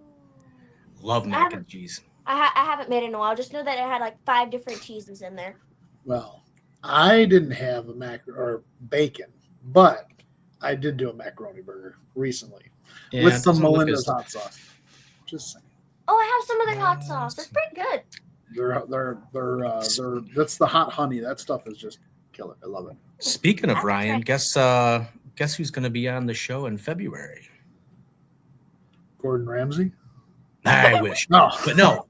Love mac and cheese. I haven't made it in a while. Just know that it had like 5 different cheeses in there. Well, I didn't have a or bacon, but I did do a macaroni burger recently with some Melinda's hot sauce. Just saying. Oh, I have some of their hot sauce. It's pretty good. They're that's the hot honey. That stuff is just killer. I love it. Speaking of Ryan, guess who's going to be on the show in February? Gordon Ramsay. I wish. No, but no.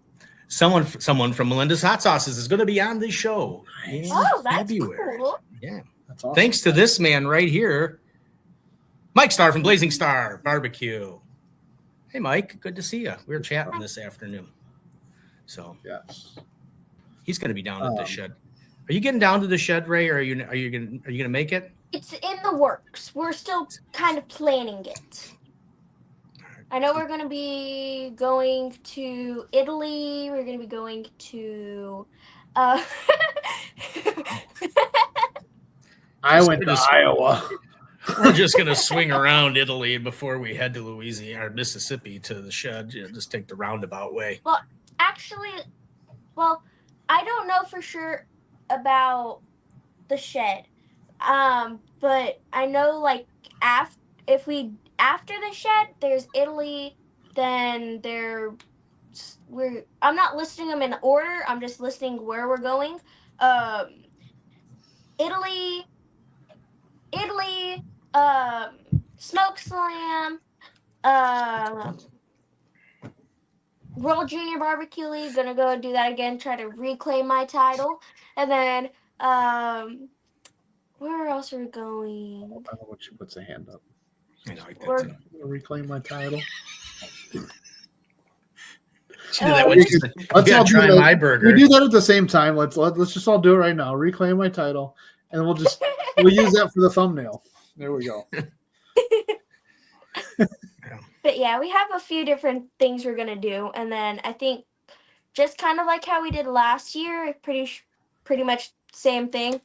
Someone from Melinda's Hot Sauces is going to be on this show. Oh, that's cool. Yeah. That's awesome. Thanks to this man right here, Mike Starr from Blazing Star BBQ. Hey, Mike. Good to see you. We were chatting this afternoon. So yes, he's going to be down at the shed. Are you getting down to the shed, Ray, or are you going to make it? It's in the works. We're still kind of planning it. I know we're going to be going to Italy. We're going to be going to I went to Iowa. We're just going to swing around Italy before we head to Louisiana or Mississippi to the shed. Just take the roundabout way. Well, actually, I don't know for sure about the shed. But I know like after the shed, there's Italy, then I'm not listing them in order. I'm just listing where we're going. Italy, Smoke Slam, World Junior Barbecue League, gonna go do that again, try to reclaim my title. And then where else are we going? I don't know what she puts a hand up. I know, like that too. Reclaim my title. Let's all try my burger. We do that at the same time. Let's just all do it right now. Reclaim my title, and we'll use that for the thumbnail. There we go. But yeah, we have a few different things we're gonna do, and then I think just kind of like how we did last year, pretty much same thing.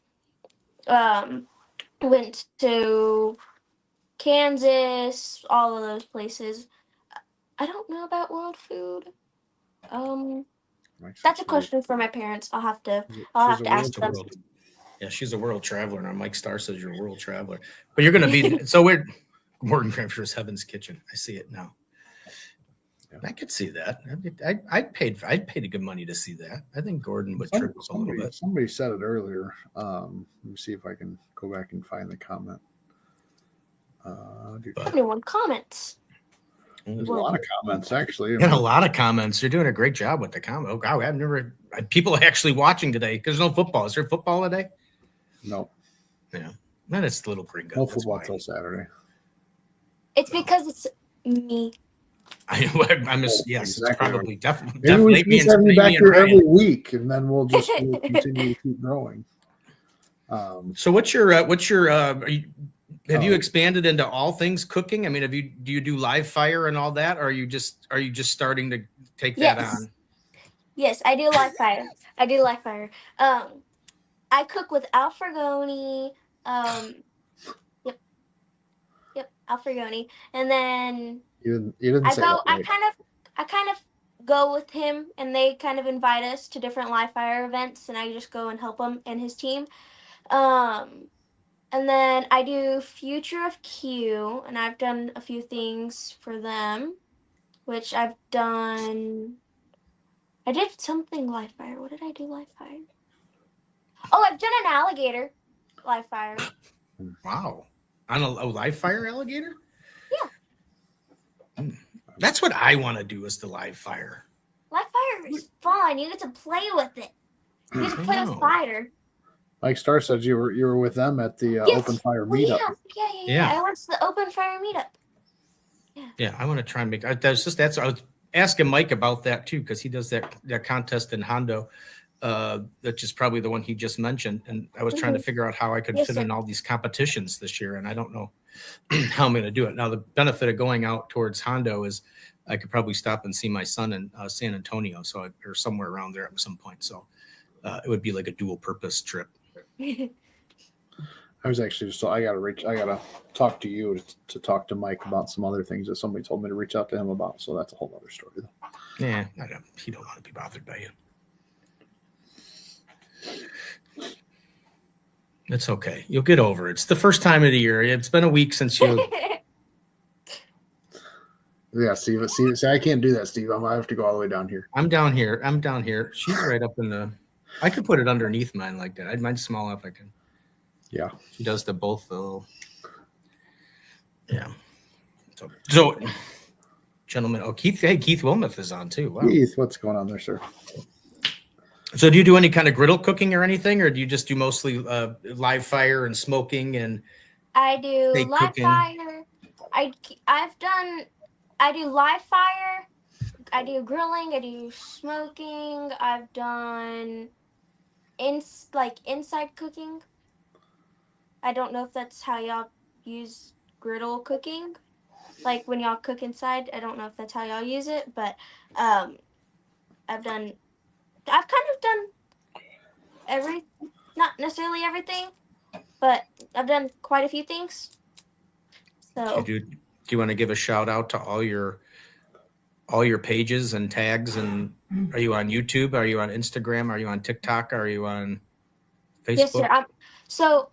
Went to Kansas, all of those places. I don't know about World Food. That's a question for my parents. I'll have to ask them. Yeah, she's a world traveler. Now Mike Starr says you're a world traveler, but you're going to be. So we're Gordon Ramsay's Heaven's Kitchen. I see it now. Yeah. I could see that. I'd paid good money to see that. I think Gordon would trip us a little bit. Somebody said it earlier. Let me see if I can go back and find the comment. Anyone comments? There's a lot of comments, actually. Got a lot of comments. You're doing a great job with the comment. Oh, God, I've never people actually watching today because there's no football. Is there football today? No. Yeah. Then it's Little Gringa. No football till Saturday. It's because it's me. Yes, Exactly it's probably right. definitely. Maybe we should just have you back here Ryan. every week, and then we'll continue to keep growing. So what's your have you expanded into all things cooking? I mean, do you do live fire and all that, or are you just starting to take that on? Yes, I do live fire. I cook with Alfregoni. Yep, Alfregoni, and then You didn't say that right. I kind of go with him, and they kind of invite us to different live fire events, and I just go and help him and his team. And then I do Future of Q, and I've done a few things for them, which I've done. I did something live fire. What did I do live fire? Oh, I've done an alligator live fire. Wow. On a live fire alligator? Yeah. That's what I want to do is the live fire. Live fire is fun. You get to play with it. You get to play with fire. Like Star said, you were with them at the open fire meetup. Yeah. I went to the open fire meetup. Yeah, I want to try and make. I was asking Mike about that too because he does that contest in Hondo, which is probably the one he just mentioned. And I was trying to figure out how I could fit in all these competitions this year, and I don't know how I'm going to do it. Now, the benefit of going out towards Hondo is I could probably stop and see my son in San Antonio, or somewhere around there at some point. So it would be like a dual purpose trip. I was actually I gotta talk to you to talk to Mike about some other things that somebody told me to reach out to him about. So that's a whole other story, though. Yeah, he don't want to be bothered by you. It's okay. You'll get over it. It's the first time of the year. It's been a week since you. Yeah, Steve. See, I can't do that, Steve. I have to go all the way down here. I'm down here. She's right up in the. I could put it underneath mine like that. Mine's small enough I can. Yeah. She does the both though. Yeah. So, gentlemen. Oh, Keith. Hey, Keith Wilmoth is on too. Wow. Keith, what's going on there, sir? So, do you do any kind of griddle cooking or anything, or do you just do mostly live fire and smoking and? I do live cooking? Fire. I do live fire. I do grilling. I do smoking. I've done inside cooking. I don't know if that's how y'all use griddle cooking. Like when y'all cook inside, I don't know if that's how y'all use it, but I've kind of done not necessarily everything, but I've done quite a few things. So do you want to give a shout out to all your pages and tags? And are you on YouTube? Are you on Instagram? Are you on TikTok? Are you on Facebook? Yes, sir.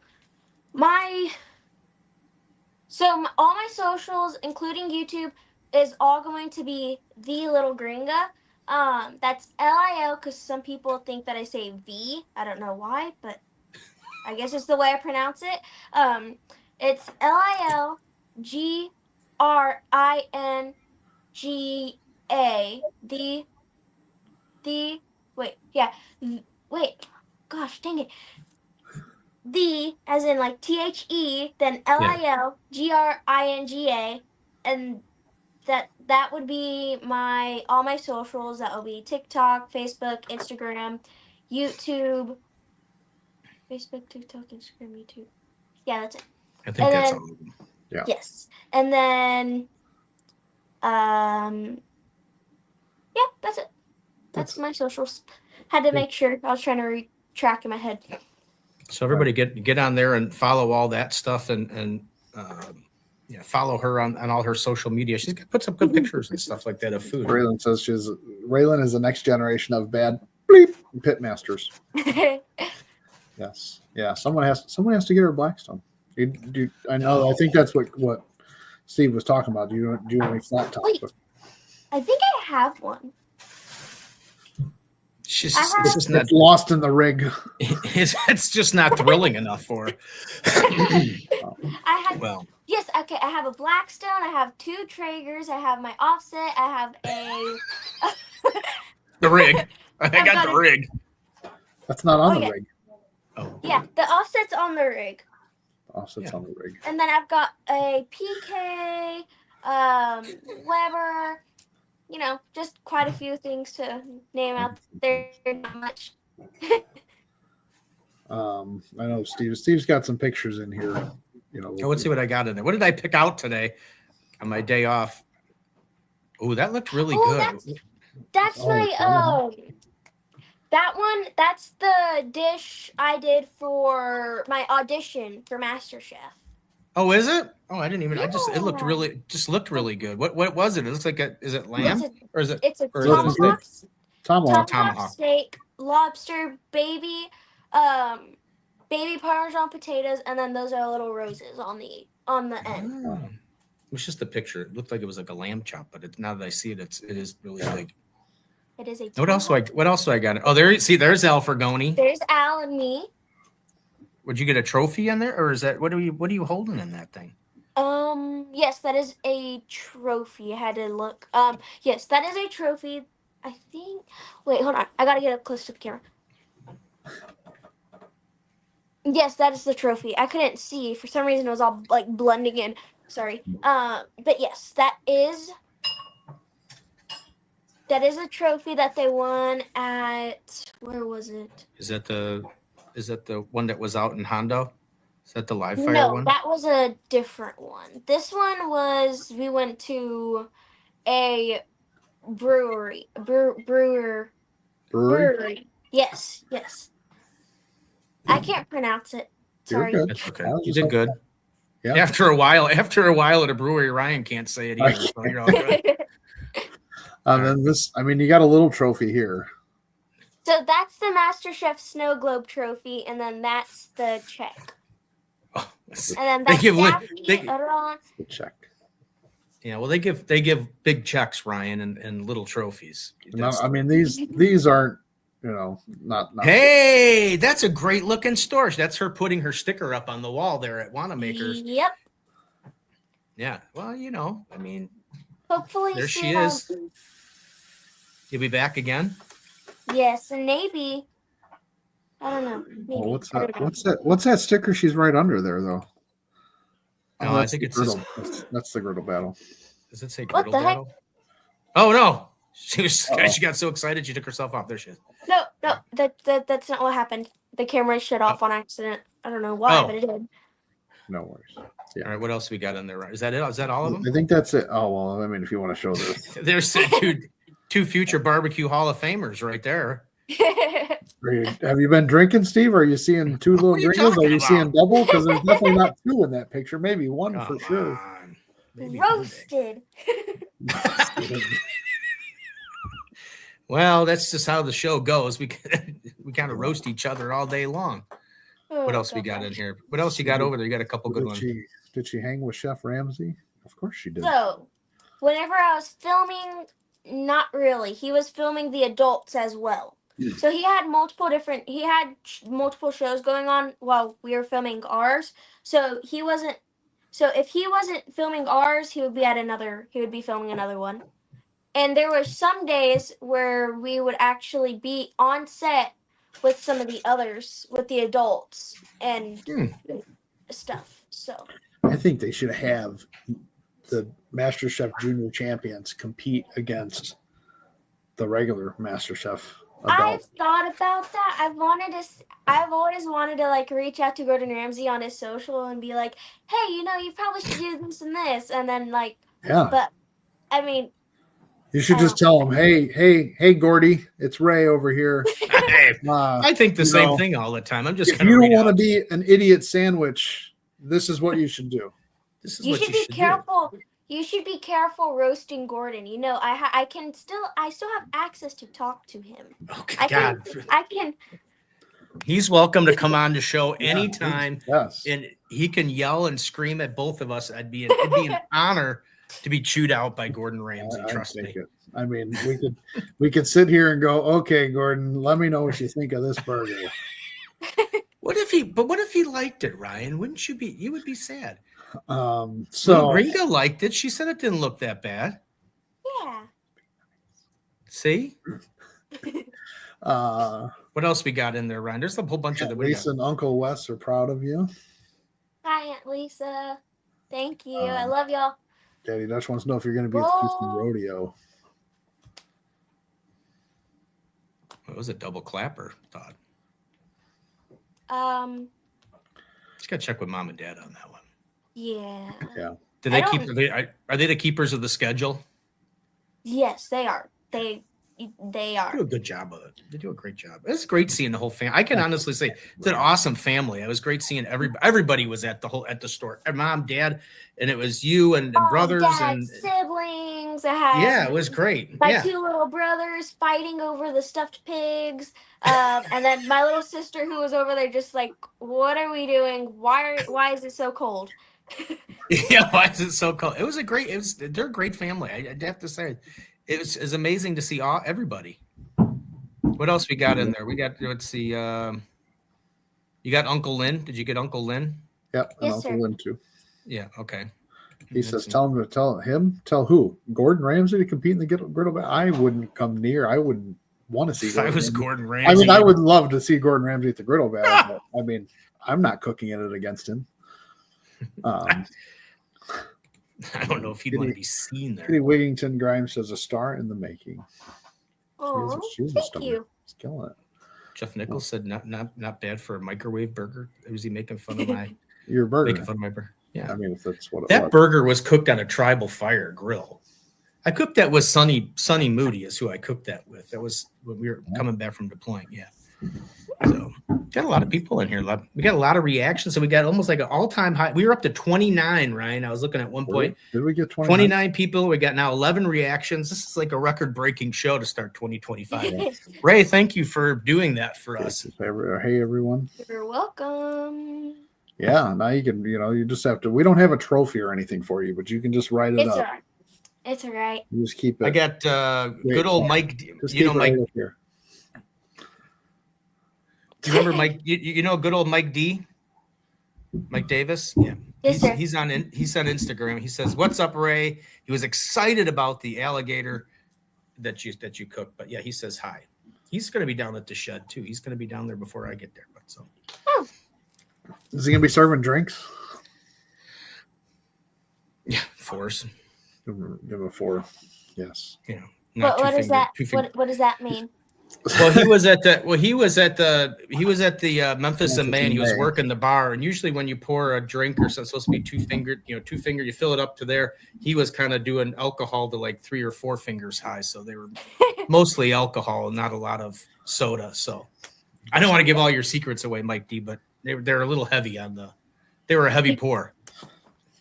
All my socials, including YouTube, is all going to be the Little Gringa. That's LIL because some people think that I say V. I don't know why, but I guess it's the way I pronounce it. It's LILGRINGA. Gosh, dang it. The as in like THE, then LILGRINGA, and that would be all my socials. That will be TikTok, Facebook, Instagram, YouTube. Facebook, TikTok, Instagram, YouTube. Yeah, that's it. I think that's all of them. Yeah. Yes. And then that's it. That's my socials. Had to make sure. I was trying to track in my head. So everybody get on there and follow all that stuff and follow her on all her social media. She's put some good pictures and stuff like that of food. Raylan says Raylan is the next generation of bad bleep pit masters. Yes. Yeah. Someone has to get her Blackstone. I know. I think that's what Steve was talking about. Do you have any flat tops? Wait, I think I have one. It's not lost in the rig. It's just not thrilling enough for her. Do Yes, okay. I have a Blackstone. I have 2 Traegers. I have my offset. I have a. The rig. I I've got got the a- rig. That's not on Oh, the yeah. rig. Oh, Yeah, the offset's on the rig. Offset's on the rig. And then I've got a PK, Weber, just quite a few things to name out there. Not much. I know Steve's got some pictures in here. let's see what I got in there. What did I pick out today on my day off? Oh, that looked really good. That's my that one. That's the dish I did for my audition for MasterChef. Oh, is it? Oh, I didn't even. It looked Yeah. just really good. What was it? It looks like is it lamb or is it? It's a or is it a steak? Tomahawk. tomahawk steak, lobster, baby Parmesan potatoes, and then those are little roses on the end. Oh. It was just a picture. It looked like it was like a lamb chop, but now that I see it, it is really big. It is a. What else do I got? Oh, there's Al Fergoni. There's Al and me. Would you get a trophy in there, or is that what are you holding in that thing? Yes, that is a trophy. I had to look. Yes, that is a trophy. I think. Wait, hold on. I gotta get up close to the camera. Yes, that is the trophy. I couldn't see for some reason. It was all like blending in. Sorry. But yes, that is a trophy that they won at. Where was it? Is that the one that was out in Hondo? Is that the live fire No, one? that was a different one. This one was we went to a brewery. Brewery. Yes. I can't pronounce it. Sorry. You're good. That's okay. You did good. Yeah. After a while at a brewery, Ryan can't say it either. So you're all good. Then this, you got a little trophy here. So that's the MasterChef Snow Globe trophy, and then that's the check. Oh, and then that's The check. Yeah, well, they give big checks, Ryan, and little trophies. These aren't, not. Hey, that's a great looking store. That's her putting her sticker up on the wall there at Wanamaker's. Yep. Yeah. Well, hopefully there she is. You'll be back again? Yes, and maybe. I don't know. Maybe. What's that? What's that sticker she's right under there, though? Oh, I think it's that's the girdle battle. Does it say What girdle the heck? battle? Oh no! She got so excited she took herself off. There she is. No, that's not what happened. The camera shut off on accident. I don't know why, but it did. No worries. Yeah. All right, what else we got in there? Is that it? Is that all of them? I think that's it. Oh well, if you want to show this, there's two future barbecue Hall of Famers right there. Have you been drinking, Steve? Are you seeing 2 little Gringas? Are you seeing double? Because there's definitely not 2 in that picture. Maybe 1 for sure. Roasted. Well, that's just how the show goes. We kind of roast each other all day long. What else we got in here? What else you got over there? You got a couple good ones. Did she hang with Chef Ramsay? Of course she did. So, whenever I was filming, not really. He was filming the adults as well. So he had multiple shows going on while we were filming ours. So if he wasn't filming ours, he would be filming another one. And there were some days where we would actually be on set with some of the others, with the adults and stuff. So I think they should have the MasterChef Junior champions compete against the regular MasterChef adult. I've thought about that. I've always wanted to reach out to Gordon Ramsay on his social and be like, hey, you probably should do this and this, and then but you should just tell him, hey, Gordy, it's Ray over here. I think the same thing all the time. I'm just if you don't want to be an idiot sandwich, this is what you should do. This is you what should be careful. You should be careful roasting Gordon. I still have access to talk to him. Okay, God. I can. He's welcome to come on the show anytime. Yes. And he can yell and scream at both of us. It'd be an honor to be chewed out by Gordon Ramsay. Trust me. We could sit here and go, okay, Gordon, let me know what you think of this burger. What if he liked it, Ryan? Wouldn't you be? You would be sad. So Gringa liked it. She said it didn't look that bad. Yeah. See? uh, What else we got in there, Ryan? There's a whole bunch of Aunt the Lisa and Uncle Wes are proud of you. Hi, Aunt Lisa. Thank you. I love y'all. Daddy Dutch wants to know if you're going to be at the Houston Rodeo. It was a double clapper, Todd. Just got to check with mom and dad on that one. Yeah. Yeah. Do they are they the keepers of the schedule? Yes, they are. They They are. do a good job of it. They do a great job. It's great seeing the whole family. I can honestly say it's an awesome family. It was great seeing everybody was at the store. Mom, dad, and it was you and brothers and siblings. I had it was great. my two little brothers fighting over the stuffed pigs. And then my little sister who was over there just like, what are we doing? Why is it so cold? Yeah, why is it so cold? They're a great family. I'd have to say. It's amazing to see everybody. What else we got in there? We got, let's see. You got Uncle Lynn. Did you get Uncle Lynn? Yep, and Yes, Uncle sir. Lynn too. Yeah, okay. He says, tell who? Gordon Ramsay to compete in the griddle battle? I wouldn't come near. I wouldn't want to see If I was Ramsay. Gordon Ramsay. I mean, I would love to see Gordon Ramsay at the griddle battle, but I mean, I'm not cooking in it against him. I don't know if he'd want to be seen there. Kitty Wigington Grimes says a star in the making. Oh, She's a thank star. you. She's killing it. Jeff Nichols said not bad for a microwave burger. Was he making fun of my Your burger? making fun of my burger? Yeah, I mean, if that's what it that was. burger was cooked on a tribal fire grill. I cooked that with Sonny Moody is who I cooked that with. That was when we were coming back from deploying. Yeah. So got a lot of people in here. We got a lot of reactions. So we got almost like an all-time high. We were up to 29, Ryan. I was looking at one point. Did we get 29 people? We got now 11 reactions. This is like a record-breaking show to start 2025. Ray, thank you for doing that for us. Hey, everyone. You're welcome. Yeah, now you can, you just have to. We don't have a trophy or anything for you, but you can just write it up. All right. It's all right. You just keep it. I got good old Mike. Just You know, Mike. right up here. Do you remember Mike? You know, good old Mike D. Mike Davis. Yeah, Yes, sir. he's on Instagram. He says, "What's up, Ray?" He was excited about the alligator that you cooked. But yeah, he says hi. He's going to be down at the shed too. He's going to be down there before I get there. But so. Oh. Is he going to be serving drinks? Yeah, fours. Give him a 4. Yes. Yeah. What is that? What does that mean? Well, he was at the Memphis and Maine. He was working the bar, and usually when you pour a drink or something, it's supposed to be two finger, you fill it up to there. He was kind of doing alcohol to like 3 or 4 fingers high, so they were mostly alcohol and not a lot of soda. So I don't want to give all your secrets away, Mike D, but they're a little heavy they were a heavy pour.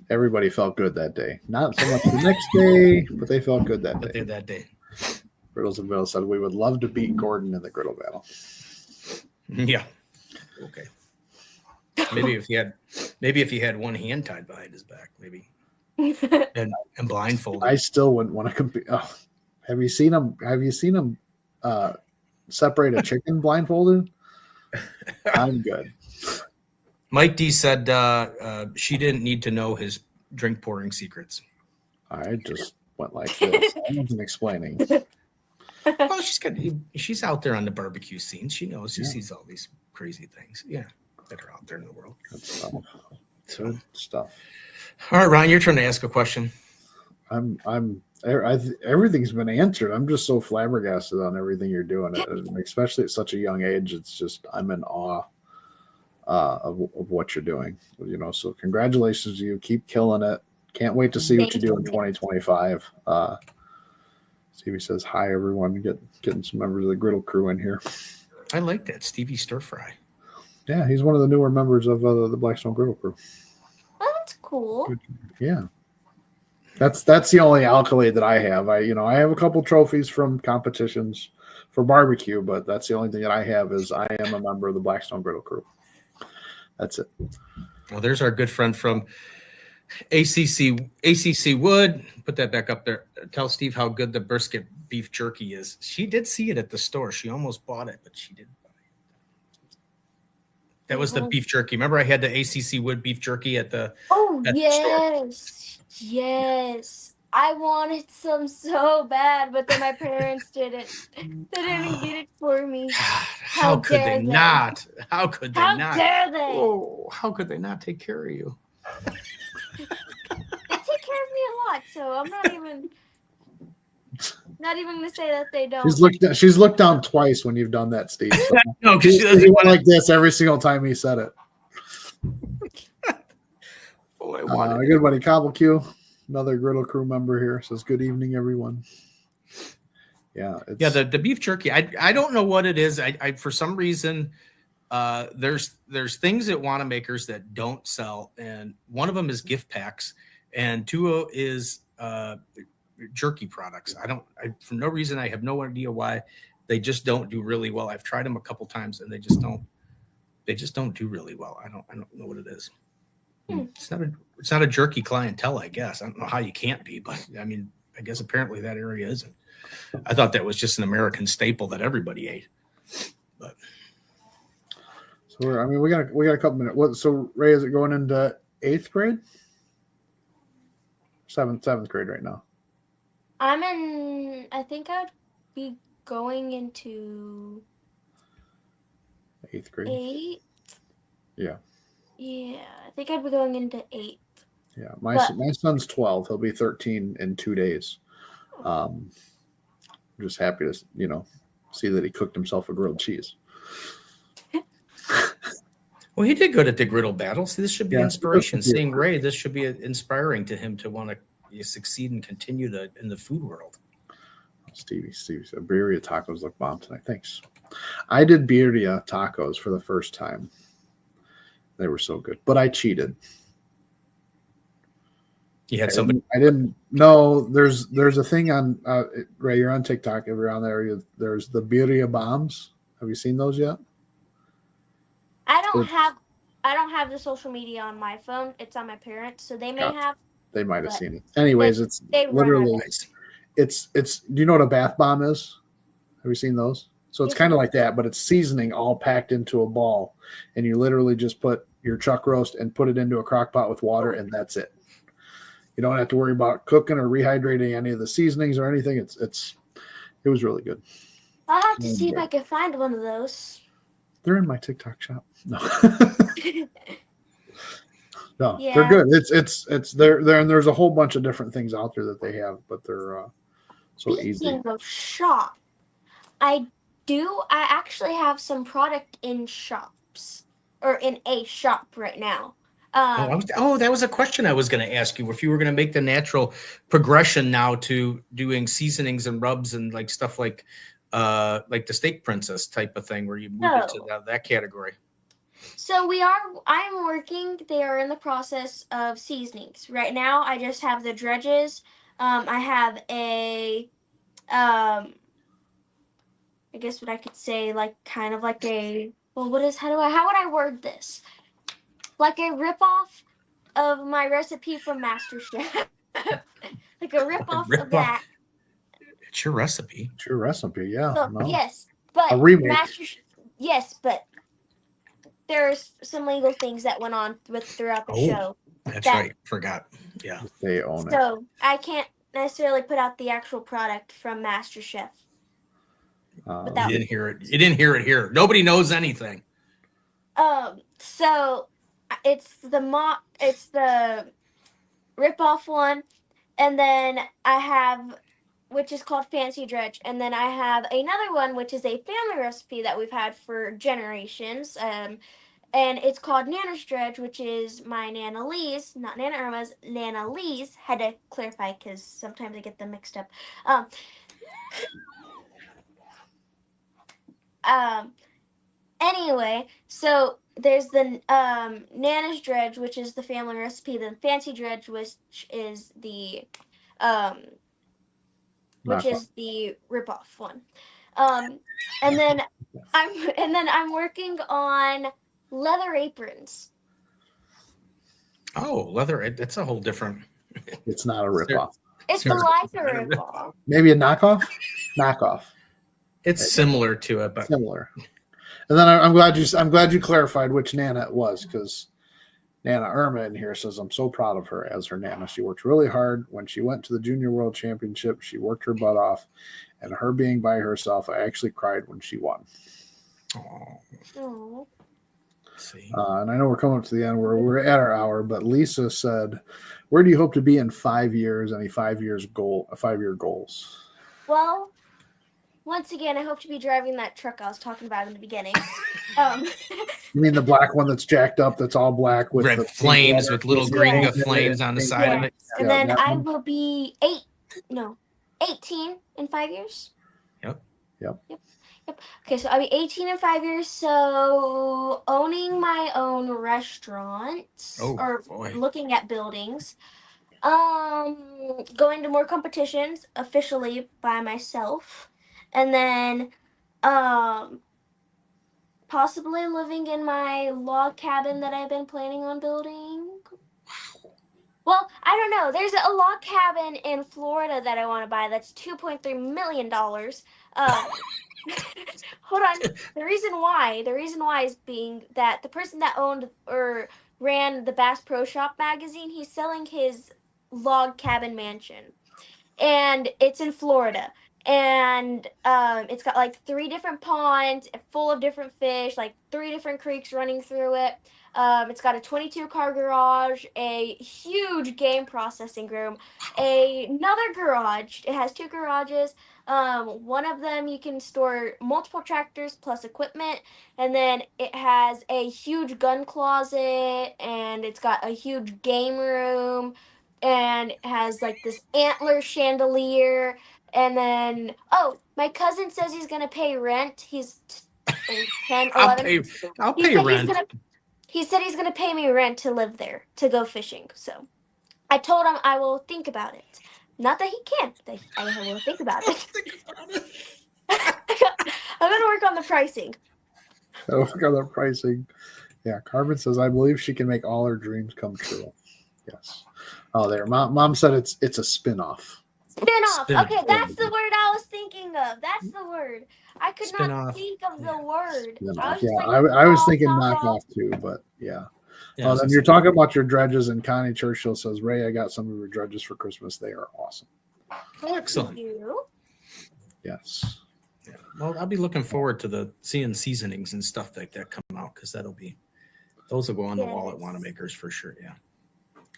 Everybody felt good that day. Not so much the next day, but they felt good that day. Griddles and Bill said we would love to beat Gordon in the griddle battle. Yeah. Okay. Maybe if he had one hand tied behind his back, maybe. and blindfolded. I still wouldn't want to compete. Oh, have you seen him separate a chicken blindfolded? I'm good. Mike D said she didn't need to know his drink pouring secrets. I just went like this. I wasn't explaining. Well, she's out there on the barbecue scene. She knows. She sees all these crazy things. Yeah, that are out there in the world. Good stuff. All right, Ryan, your turn to ask a question. Everything's been answered. I'm just so flabbergasted on everything you're doing, especially at such a young age. It's just I'm in awe of what you're doing. So congratulations to you. Keep killing it. Can't wait to see what you do in 2025. Stevie says hi, everyone. Getting some members of the griddle crew in here. I like that Stevie Stir Fry. Yeah, he's one of the newer members of the Blackstone Griddle crew. Oh, that's cool. Yeah, that's the only accolade that I have. I have a couple trophies from competitions for barbecue, but that's the only thing that I have is I am a member of the Blackstone Griddle crew. That's it. Well, there's our good friend from ACC Wood. Put that back up there. Tell Steve how good the brisket beef jerky is. She did see it at the store. She almost bought it, but she didn't buy it. That was the beef jerky. Remember, I had the ACC wood beef jerky at the Oh, at the store. yes. I wanted some so bad, but then my parents didn't. They didn't get it for me. How could they dare they? not? How could they How not? dare they? Oh, how could they not take care of you? They take care of me a lot, so I'm not even gonna say that they don't. She's looked down twice when you've done that, Steve. So. No, because she He doesn't went want like this every single time he said it. Oh, I wanted Good buddy, Cobble Q, another Griddle Crew member here, says good evening, everyone. Yeah, the beef jerky. I don't know what it is. I for some reason there's things at Wanamakers that don't sell, and one of them is gift packs, and two is jerky products. For no reason, I have no idea why they just don't do really well. I've tried them a couple times and they just don't do really well. I don't know what it is. It's not a jerky clientele, I guess. I don't know how you can't be, but I mean, I guess apparently that area isn't. I thought that was just an American staple that everybody ate. But so we got a couple minutes. So Ray, is it going into 8th grade? Seventh grade right now. I think I'd be going into 8th grade. 8th. Yeah. Yeah, I think I'd be going into 8th. Yeah, my son's 12. He'll be 13 in 2 days. I'm just happy to see that he cooked himself a grilled cheese. Well, he did good at the griddle battle. See, this should be inspiration. Seeing Ray, this should be inspiring to him to want to succeed and continue in the food world. Stevie said birria tacos look bomb tonight. Thanks. I did birria tacos for the first time. They were so good, but I cheated. You had somebody. I didn't know. There's a thing on Ray. You're on TikTok. If you're on there, there's the birria bombs. Have you seen those yet? I don't have the social media on my phone. It's on my parents, so they may have. They might have seen it. Anyways, it's literally. It's. Do you know what a bath bomb is? Have you seen those? So it's kind of like that, but it's seasoning all packed into a ball, and you literally just put your chuck roast and put it into a crock pot with water, and that's it. You don't have to worry about cooking or rehydrating any of the seasonings or anything. It was really good. I'll have to see if I can find one of those. They're in my TikTok shop. No. No, yeah. They're good. It's there, and there's a whole bunch of different things out there that they have, but they're so easy. Speaking of shop, I actually have some product in shops or in a shop right now. That was a question I was going to ask you. If you were going to make the natural progression now to doing seasonings and rubs and like stuff like the Steak Princess type of thing, where you move it to that category. So I'm working. They are in the process of seasonings right now. I just have the dredges. I have a I guess what I could say, like kind of like a how would I word this? Like a ripoff of my recipe from MasterChef. Like a ripoff of that. It's your recipe. It's your recipe, yeah. So, no. Yes, but a remake. Yes, but there's some legal things that went on throughout the show. That's right. Forgot. Yeah. They own it. So I can't necessarily put out the actual product from MasterChef. You didn't hear it. You didn't hear it here. Nobody knows anything. So it's the rip-off one, and then I have, which is called Fancy Dredge, and then I have another one which is a family recipe that we've had for generations, and it's called Nana's Dredge, which is my Nana Lee's, not Nana Irma's, Nana Lee's. Had to clarify because sometimes I get them mixed up. Anyway, so there's the Nana's Dredge, which is the family recipe, then Fancy Dredge, which is the rip-off one. And then I'm working on leather aprons. Oh, leather! It's a whole different. It's not a rip-off. It's like a rip-off. Maybe a knockoff. Knockoff. It's similar to it, but similar. And then I'm glad you clarified which Nana it was, because Nana Irma in here says, I'm so proud of her as her Nana. She worked really hard. When she went to the Junior World Championship, she worked her butt off. And her being by herself, I actually cried when she won. Oh. See. And I know we're coming up to the end. We're at our hour, but Lisa said, where do you hope to be in 5 years? Any 5 years goal, 5 year goals? Well, once again, I hope to be driving that truck I was talking about in the beginning. You mean the black one that's jacked up, that's all black with red the flames with little Gringa Yes. flames on the side of it? And Yeah, then that I one. will be 18 in 5 years. Yep. Okay, so I'll be 18 in 5 years. So owning my own restaurant or boy. looking at buildings. Going to more competitions officially by myself. And then possibly living in my log cabin that I've been planning on building. Well, I don't know. There's a log cabin in Florida that I want to buy that's $2.3 million. Hold on. The reason why is being that the person that owned or ran the Bass Pro Shop magazine, he's selling his log cabin mansion. And it's in Florida. And it's got like 3 different ponds full of different fish, like 3 different creeks running through it. It's got a 22-car garage, a huge game processing room, another garage. It has 2 garages. One of them you can store multiple tractors plus equipment, and then it has a huge gun closet, and it's got a huge game room, and it has like this antler chandelier. And then, my cousin says he's gonna pay rent. He's 10, 11. I'll pay rent. He said he's gonna pay me rent to live there, to go fishing. So I told him I will think about it. Not that he can't. I will think about it. I'm gonna work on the pricing. Yeah, Carmen says, I believe she can make all her dreams come true. Yes. Oh, there. Mom said it's a spin-off. Spin-off. Okay, that's the word I was thinking of. That's the word. I could not think of the word. I was thinking knockoff too, but yeah. Then you're talking about your dredges, and Connie Churchill says, Ray, I got some of your dredges for Christmas. They are awesome. Oh, excellent. Thank you. Yes. Yeah. Well, I'll be looking forward to seeing seasonings and stuff like that come out, because those will go on the wall at Wanamaker's for sure. Yeah.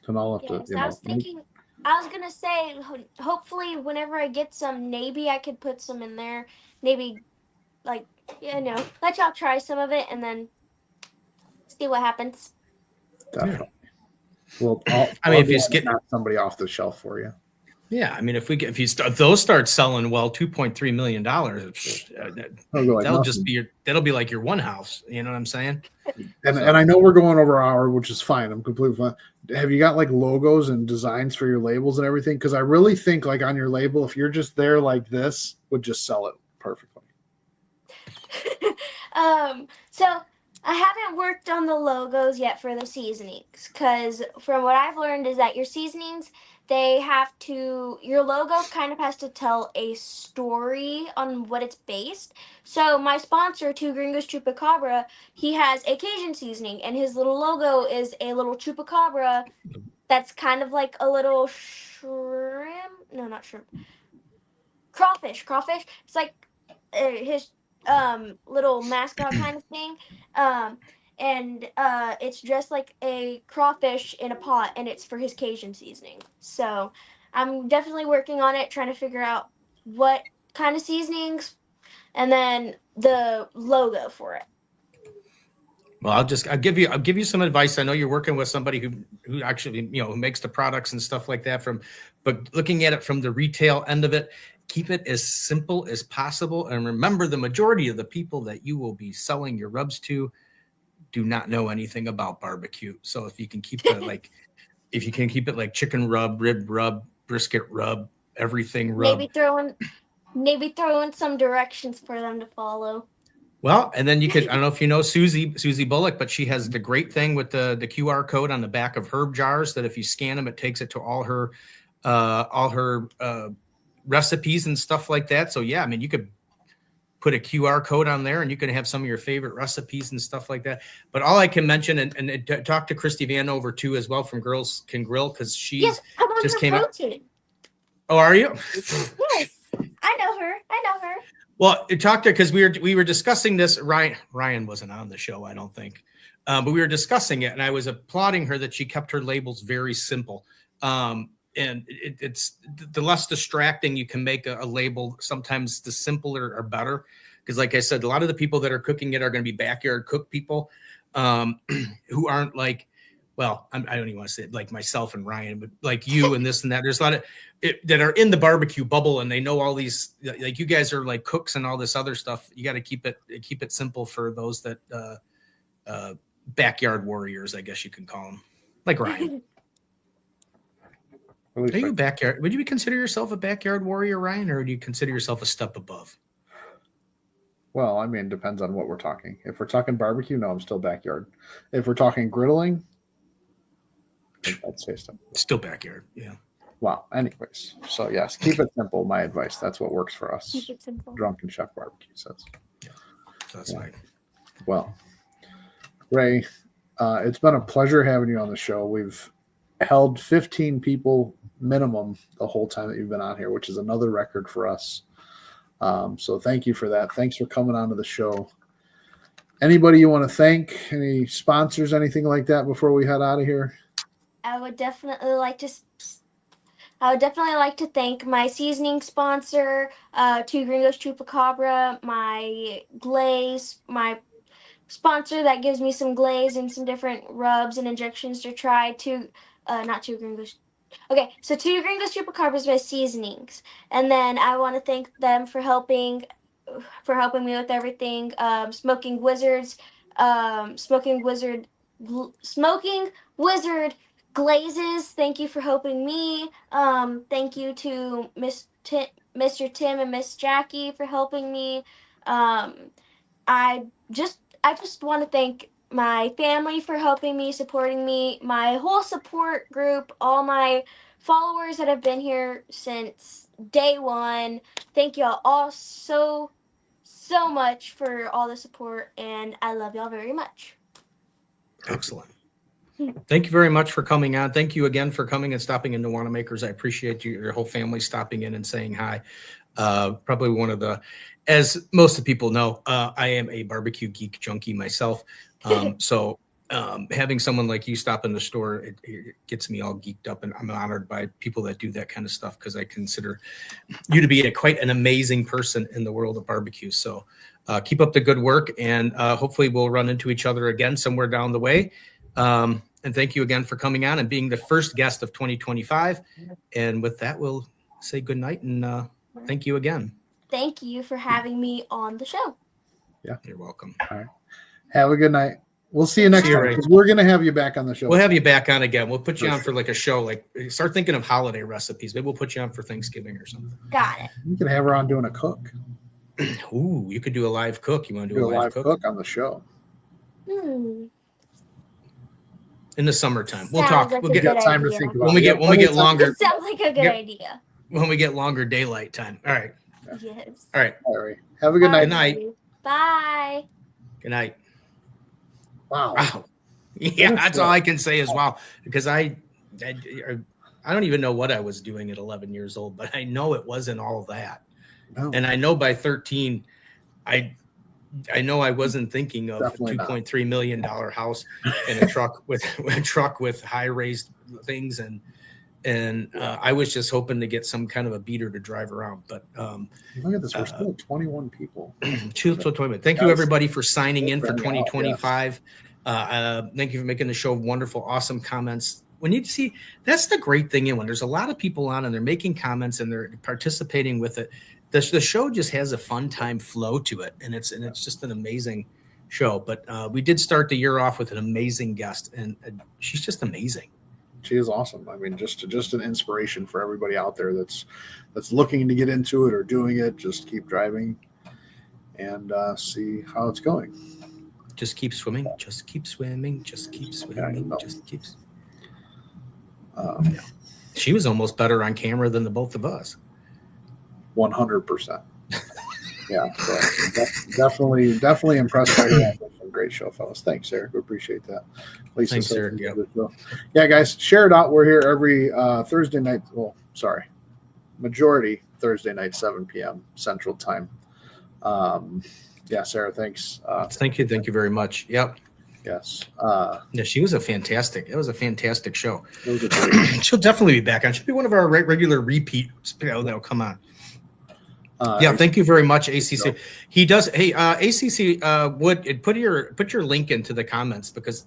And I'll have to, I was gonna say, hopefully, whenever I get some, maybe I could put some in there. Maybe, let y'all try some of it and then see what happens. Definitely. Yeah. Well, if you get somebody off the shelf for you. Yeah, if those start selling well, $2.3 million, that'll be like your one house. You know what I'm saying? And I know we're going over an hour, which is fine. I'm completely fine. Have you got like logos and designs for your labels and everything? Because I really think like on your label, if you're just there like this, would just sell it perfectly. So I haven't worked on the logos yet for the seasonings, because from what I've learned is that your seasonings, your logo kind of has to tell a story on what it's based. So my sponsor, Two Gringos Chupacabra, he has a Cajun seasoning, and his little logo is a little chupacabra that's kind of like a little shrimp. No, not shrimp. Crawfish. It's like his little mascot kind of thing. And it's just like a crawfish in a pot, and it's for his Cajun seasoning. So I'm definitely working on it, trying to figure out what kind of seasonings, and then the logo for it. Well, I'll give you some advice. I know you're working with somebody who actually, who makes the products and stuff like that but looking at it from the retail end of it, keep it as simple as possible. And remember, the majority of the people that you will be selling your rubs to do not know anything about barbecue. So if you can keep it like chicken rub, rib rub, brisket rub, everything rub. Maybe throw in some directions for them to follow. Well, and then you could, I don't know if you know Susie Bullock, but she has the great thing with the QR code on the back of herb jars that if you scan them, it takes it to all her recipes and stuff like that. So yeah, you could put a QR code on there, and you can have some of your favorite recipes and stuff like that. But all I can mention, and talk to Christy Vanover too as well from Girls Can Grill, because she's I'm on just her came pro up. team. Oh, are you? Yes, I know her. Well, talk to her, because we were discussing this. Ryan wasn't on the show, I don't think, but we were discussing it, and I was applauding her that she kept her labels very simple. And it's the less distracting you can make a label, sometimes the simpler are better. Because like I said, a lot of the people that are cooking it are going to be backyard cook people who aren't like, well, I don't even want to say it, like myself and Ryan, but like you and this and that. There's a lot of that are in the barbecue bubble, and they know all these, like you guys are like cooks and all this other stuff. You got to keep it simple for those that backyard warriors, I guess you can call them, like Ryan. Are you backyard? Would you consider yourself a backyard warrior, Ryan, or do you consider yourself a step above? Well, I mean, it depends on what we're talking. If we're talking barbecue, no, I'm still backyard. If we're talking griddling, I'd say still backyard. Yeah. Well, anyways, so yes, keep it simple. My advice. That's what works for us. Keep it simple. Drunken Chef Barbecue says. Yeah, so that's fine. Well, Rae, it's been a pleasure having you on the show. We've held 15 people minimum the whole time that you've been on here, which is another record for us. So thank you for that. Thanks for coming on to the show. Anybody you want to thank? Any sponsors, anything like that before we head out of here? I would definitely like to thank my seasoning sponsor, Two Gringos Chupacabra, my glaze, my sponsor that gives me some glaze and some different rubs and injections to try. Not Two Gringos. Okay, so Two Gringos Chupacabra is my seasonings, and then I want to thank them for helping me with everything. Smoking Wizard glazes. Thank you for helping me. Thank you to Mr. Tim and Miss Jackie for helping me. I just want to thank my family for helping me, supporting me, my whole support group, all my followers that have been here since day one. Thank y'all all so much for all the support, and I love y'all very much. Excellent. Thank you very much for coming on. Thank you again for coming and stopping into Wannamakers. I appreciate you, your whole family stopping in and saying hi. Probably one of the, as most of the people know, I am a barbecue geek junkie myself. So having someone like you stop in the store, it gets me all geeked up, and I'm honored by people that do that kind of stuff, because I consider you to be quite an amazing person in the world of barbecue. So keep up the good work, and hopefully we'll run into each other again somewhere down the way. And thank you again for coming on and being the first guest of 2025. And with that, we'll say good night, and thank you again. Thank you for having me on the show. Yeah, you're welcome. All right. Have a good night. We'll see you next time, because we're going to have you back on the show. We'll have you back on again. We'll put you on for like a show. Like, start thinking of holiday recipes. Maybe we'll put you on for Thanksgiving or something. Got it. You can have her on doing a cook. Ooh, you could do a live cook. You want to do a live cook on the show? In the summertime. We'll talk. Like we'll get time to think about when we get longer. It sounds like a good idea. When we get longer daylight time. All right. Yes. All right. All right. Have a good night. Good night. Bye. Good night. Wow. Yeah, that's all I can say is wow, because I don't even know what I was doing at 11 years old, but I know it wasn't all that. No. And I know by 13, I know I wasn't thinking of Definitely a $2.3 million house and a truck with high raised things, and I was just hoping to get some kind of a beater to drive around. But look at this, we're still at 21 people. Thank you everybody for signing in for 2025. Thank you for making the show wonderful, awesome comments. When you see, that's the great thing, when there's a lot of people on and they're making comments and they're participating with it, the show just has a fun time flow to it, and it's just an amazing show. But we did start the year off with an amazing guest, and she's just amazing. She is awesome. I mean, just an inspiration for everybody out there that's looking to get into it or doing it. Just keep driving and see how it's going. Just keep swimming. Just keep swimming. Just keep swimming. Just keeps. Yeah. She was almost better on camera than the both of us. 100%. Yeah, so definitely impressed by that. Great show, fellas. Thanks, Eric. We appreciate that. Lisa, Thanks, Eric. Yep. Yeah, guys, share it out. We're here every Thursday night. Well, sorry, majority Thursday night, 7 p.m. Central Time. Yeah, Sarah, thanks. Thank you very much. Yep. Yes. Yeah, she was It was a fantastic show. It was a great. She'll definitely be back on. She'll be one of our regular repeats that'll come on. Yeah, thank you very much, ACC. He does. Hey, ACC, would put your link into the comments because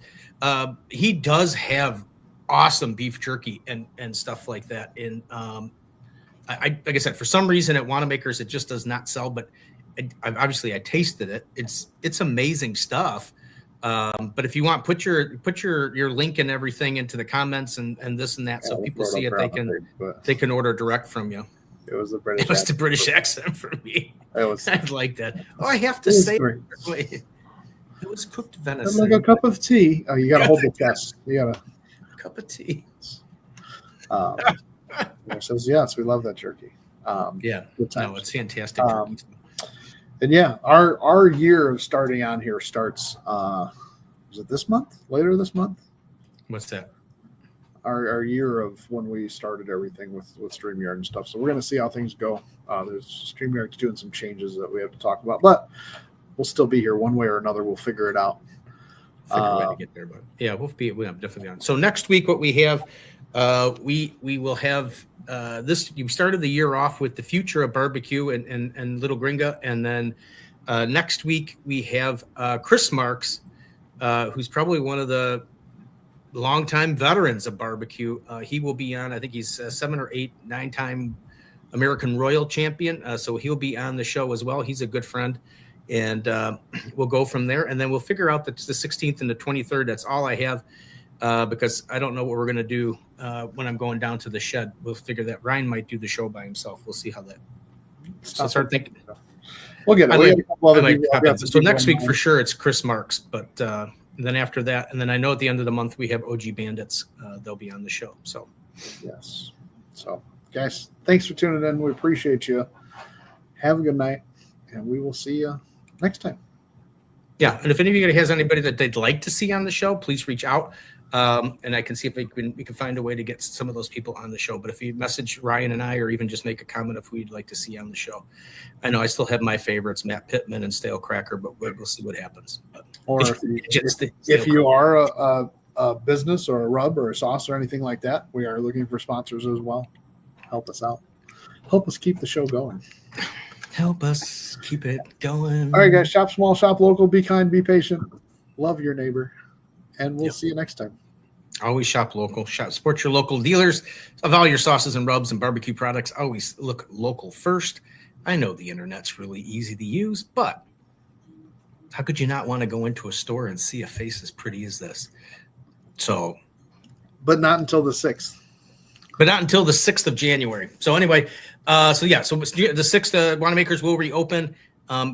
he does have awesome beef jerky and stuff like that. And I like I said, for some reason at Wanamaker's it just does not sell, but obviously I tasted it. It's amazing stuff. But if you want, put your link and everything into the comments and this and that, so people see it. They can order direct from you. It was the British. It was the British accent for me. I like that. Oh, I have to say, it was cooked venison. Like a cup of tea. Oh, you got to hold the chest. You got a cup of tea. Says yes, we love that jerky. Yeah, no, it's fantastic. And yeah, our year of starting on here starts. Is it this month? Later this month? What's that? Our year of when we started everything with StreamYard and stuff. So we're going to see how things go. There's StreamYard's doing some changes that we have to talk about, but we'll still be here one way or another. We'll figure it out. Figure a way to get there, but yeah, we'll definitely on. So next week, what we have, we will have this. You started the year off with the future of barbecue and Lil Gringa, and then next week we have Chris Marks, who's probably one of the longtime veterans of barbecue. He will be on. I think he's 7 or 8, 9-time American Royal Champion. So he'll be on the show as well. He's a good friend, and we'll go from there. And then we'll figure out that the 16th and the 23rd. That's all I have because I don't know what we're going to do when I'm going down to the shed. We'll figure that. Ryan might do the show by himself. We'll see how that. So start thinking. We'll get it. So next week for sure it's Chris Marks, but. And then after that, and then I know at the end of the month we have OG Bandits. They'll be on the show. So, yes. So, guys, thanks for tuning in. We appreciate you. Have a good night, and we will see you next time. Yeah, and if anybody has anybody that they'd like to see on the show, please reach out, and I can see if we can find a way to get some of those people on the show. But if you message Ryan and I, or even just make a comment if we'd like to see on the show, I know I still have my favorites, Matt Pittman and Stale Cracker, but we'll see what happens. But or if you are a business or a rub or a sauce or anything like that, we are looking for sponsors as well. Help us out. Help us keep the show going. Help us keep it going. All right, guys. Shop small, shop local. Be kind, be patient. Love your neighbor. And we'll see you next time. Always shop local. Support your local dealers of all your sauces and rubs and barbecue products. Always look local first. I know the internet's really easy to use, but how could you not want to go into a store and see a face as pretty as this? So, but not until the 6th. But not until the 6th of January. So anyway, so the 6th, Wanamaker's will reopen.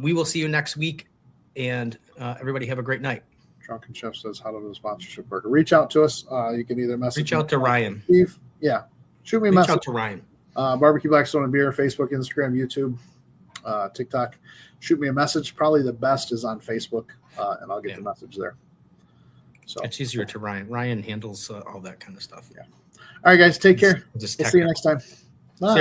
We will see you next week, and everybody have a great night. Drunken Chef says, how to the sponsorship worker. Reach out to us. You can either message. Reach out to Ryan. Steve. Yeah. Shoot me a message. Reach out to Ryan. Barbecue Blackstone and Beer, Facebook, Instagram, YouTube, TikTok. Shoot me a message. Probably the best is on Facebook, and I'll get the message there. So it's easier to Ryan. Ryan handles all that kind of stuff. Yeah. All right, guys. Take care. We'll see you next time. Bye.